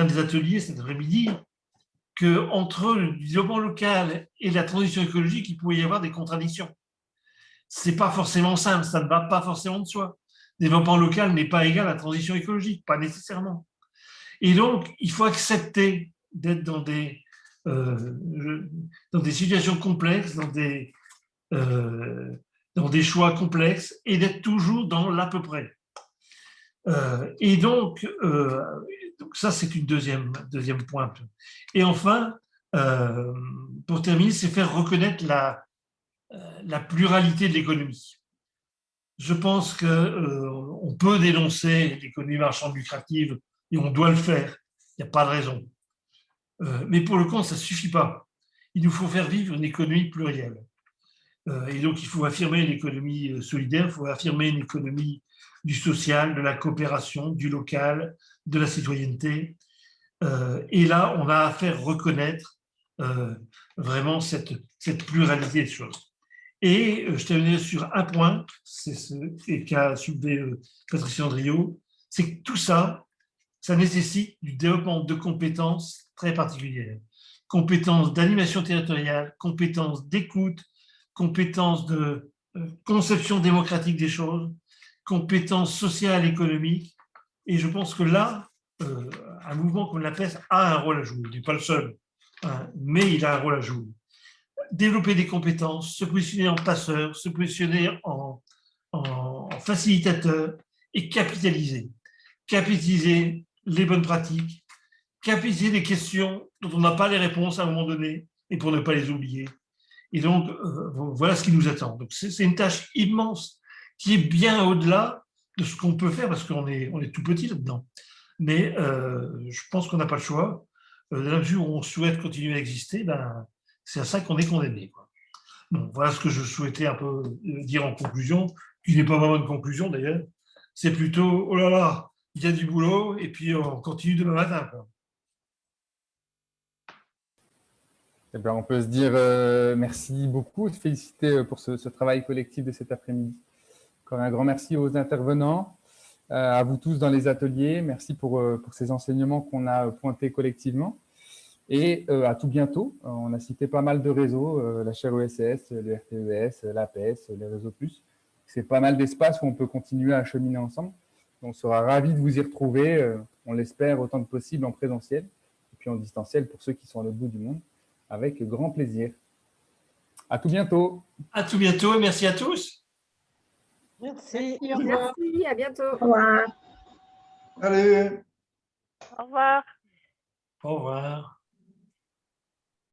des ateliers cet après-midi qu'entre le développement local et la transition écologique, il pouvait y avoir des contradictions. Ce n'est pas forcément simple, ça ne va pas forcément de soi. Le développement local n'est pas égal à la transition écologique, pas nécessairement. Et donc, il faut accepter d'être dans des situations complexes, dans des choix complexes, et d'être toujours dans l'à peu près. Et donc ça, c'est une deuxième pointe. Et enfin, pour terminer, c'est faire reconnaître la pluralité de l'économie. Je pense qu'on peut dénoncer l'économie marchande lucrative et on doit le faire. Il n'y a pas de raison. Mais pour le compte, ça ne suffit pas. Il nous faut faire vivre une économie plurielle. Et donc, il faut affirmer l'économie solidaire, il faut affirmer une économie du social, de la coopération, du local, de la citoyenneté. Et là, on a à faire reconnaître vraiment cette pluralité de choses. Et je terminerai sur un point, c'est ce qu'a soulevé Patricia Andriot, c'est que tout ça, ça nécessite du développement de compétences très particulières. Compétences d'animation territoriale, compétences d'écoute, compétences de conception démocratique des choses, compétences sociales, économiques. Et je pense que là, un mouvement comme la PES a un rôle à jouer. Il n'est pas le seul, hein, mais il a un rôle à jouer. développer des compétences, se positionner en passeur, se positionner en facilitateur et capitaliser. Capitaliser les bonnes pratiques, capitaliser les questions dont on n'a pas les réponses à un moment donné et pour ne pas les oublier. Et donc, voilà ce qui nous attend. Donc, c'est une tâche immense qui est bien au-delà de ce qu'on peut faire parce qu'on est tout petit là-dedans. Mais je pense qu'on n'a pas le choix. Dans la mesure où on souhaite continuer à exister, ben, c'est à ça qu'on est condamné, quoi. Bon, voilà ce que je souhaitais un peu dire en conclusion, qui n'est pas vraiment une conclusion d'ailleurs. C'est plutôt, oh là là, il y a du boulot et puis on continue demain matin, quoi. Eh bien, on peut se dire merci beaucoup, se féliciter pour ce travail collectif de cet après-midi. Encore un grand merci aux intervenants, à vous tous dans les ateliers. Merci pour ces enseignements qu'on a pointés collectivement. Et à tout bientôt. On a cité pas mal de réseaux, la chaire OSS, le RTES, l'APS, les réseaux plus. C'est pas mal d'espaces où on peut continuer à cheminer ensemble. On sera ravis de vous y retrouver, on l'espère autant que possible en présentiel, et puis en distanciel pour ceux qui sont à l'autre bout du monde. Avec grand plaisir. À tout bientôt. À tout bientôt et merci à tous. Merci. Merci, à bientôt. Au revoir. Allez. Au revoir. Au revoir.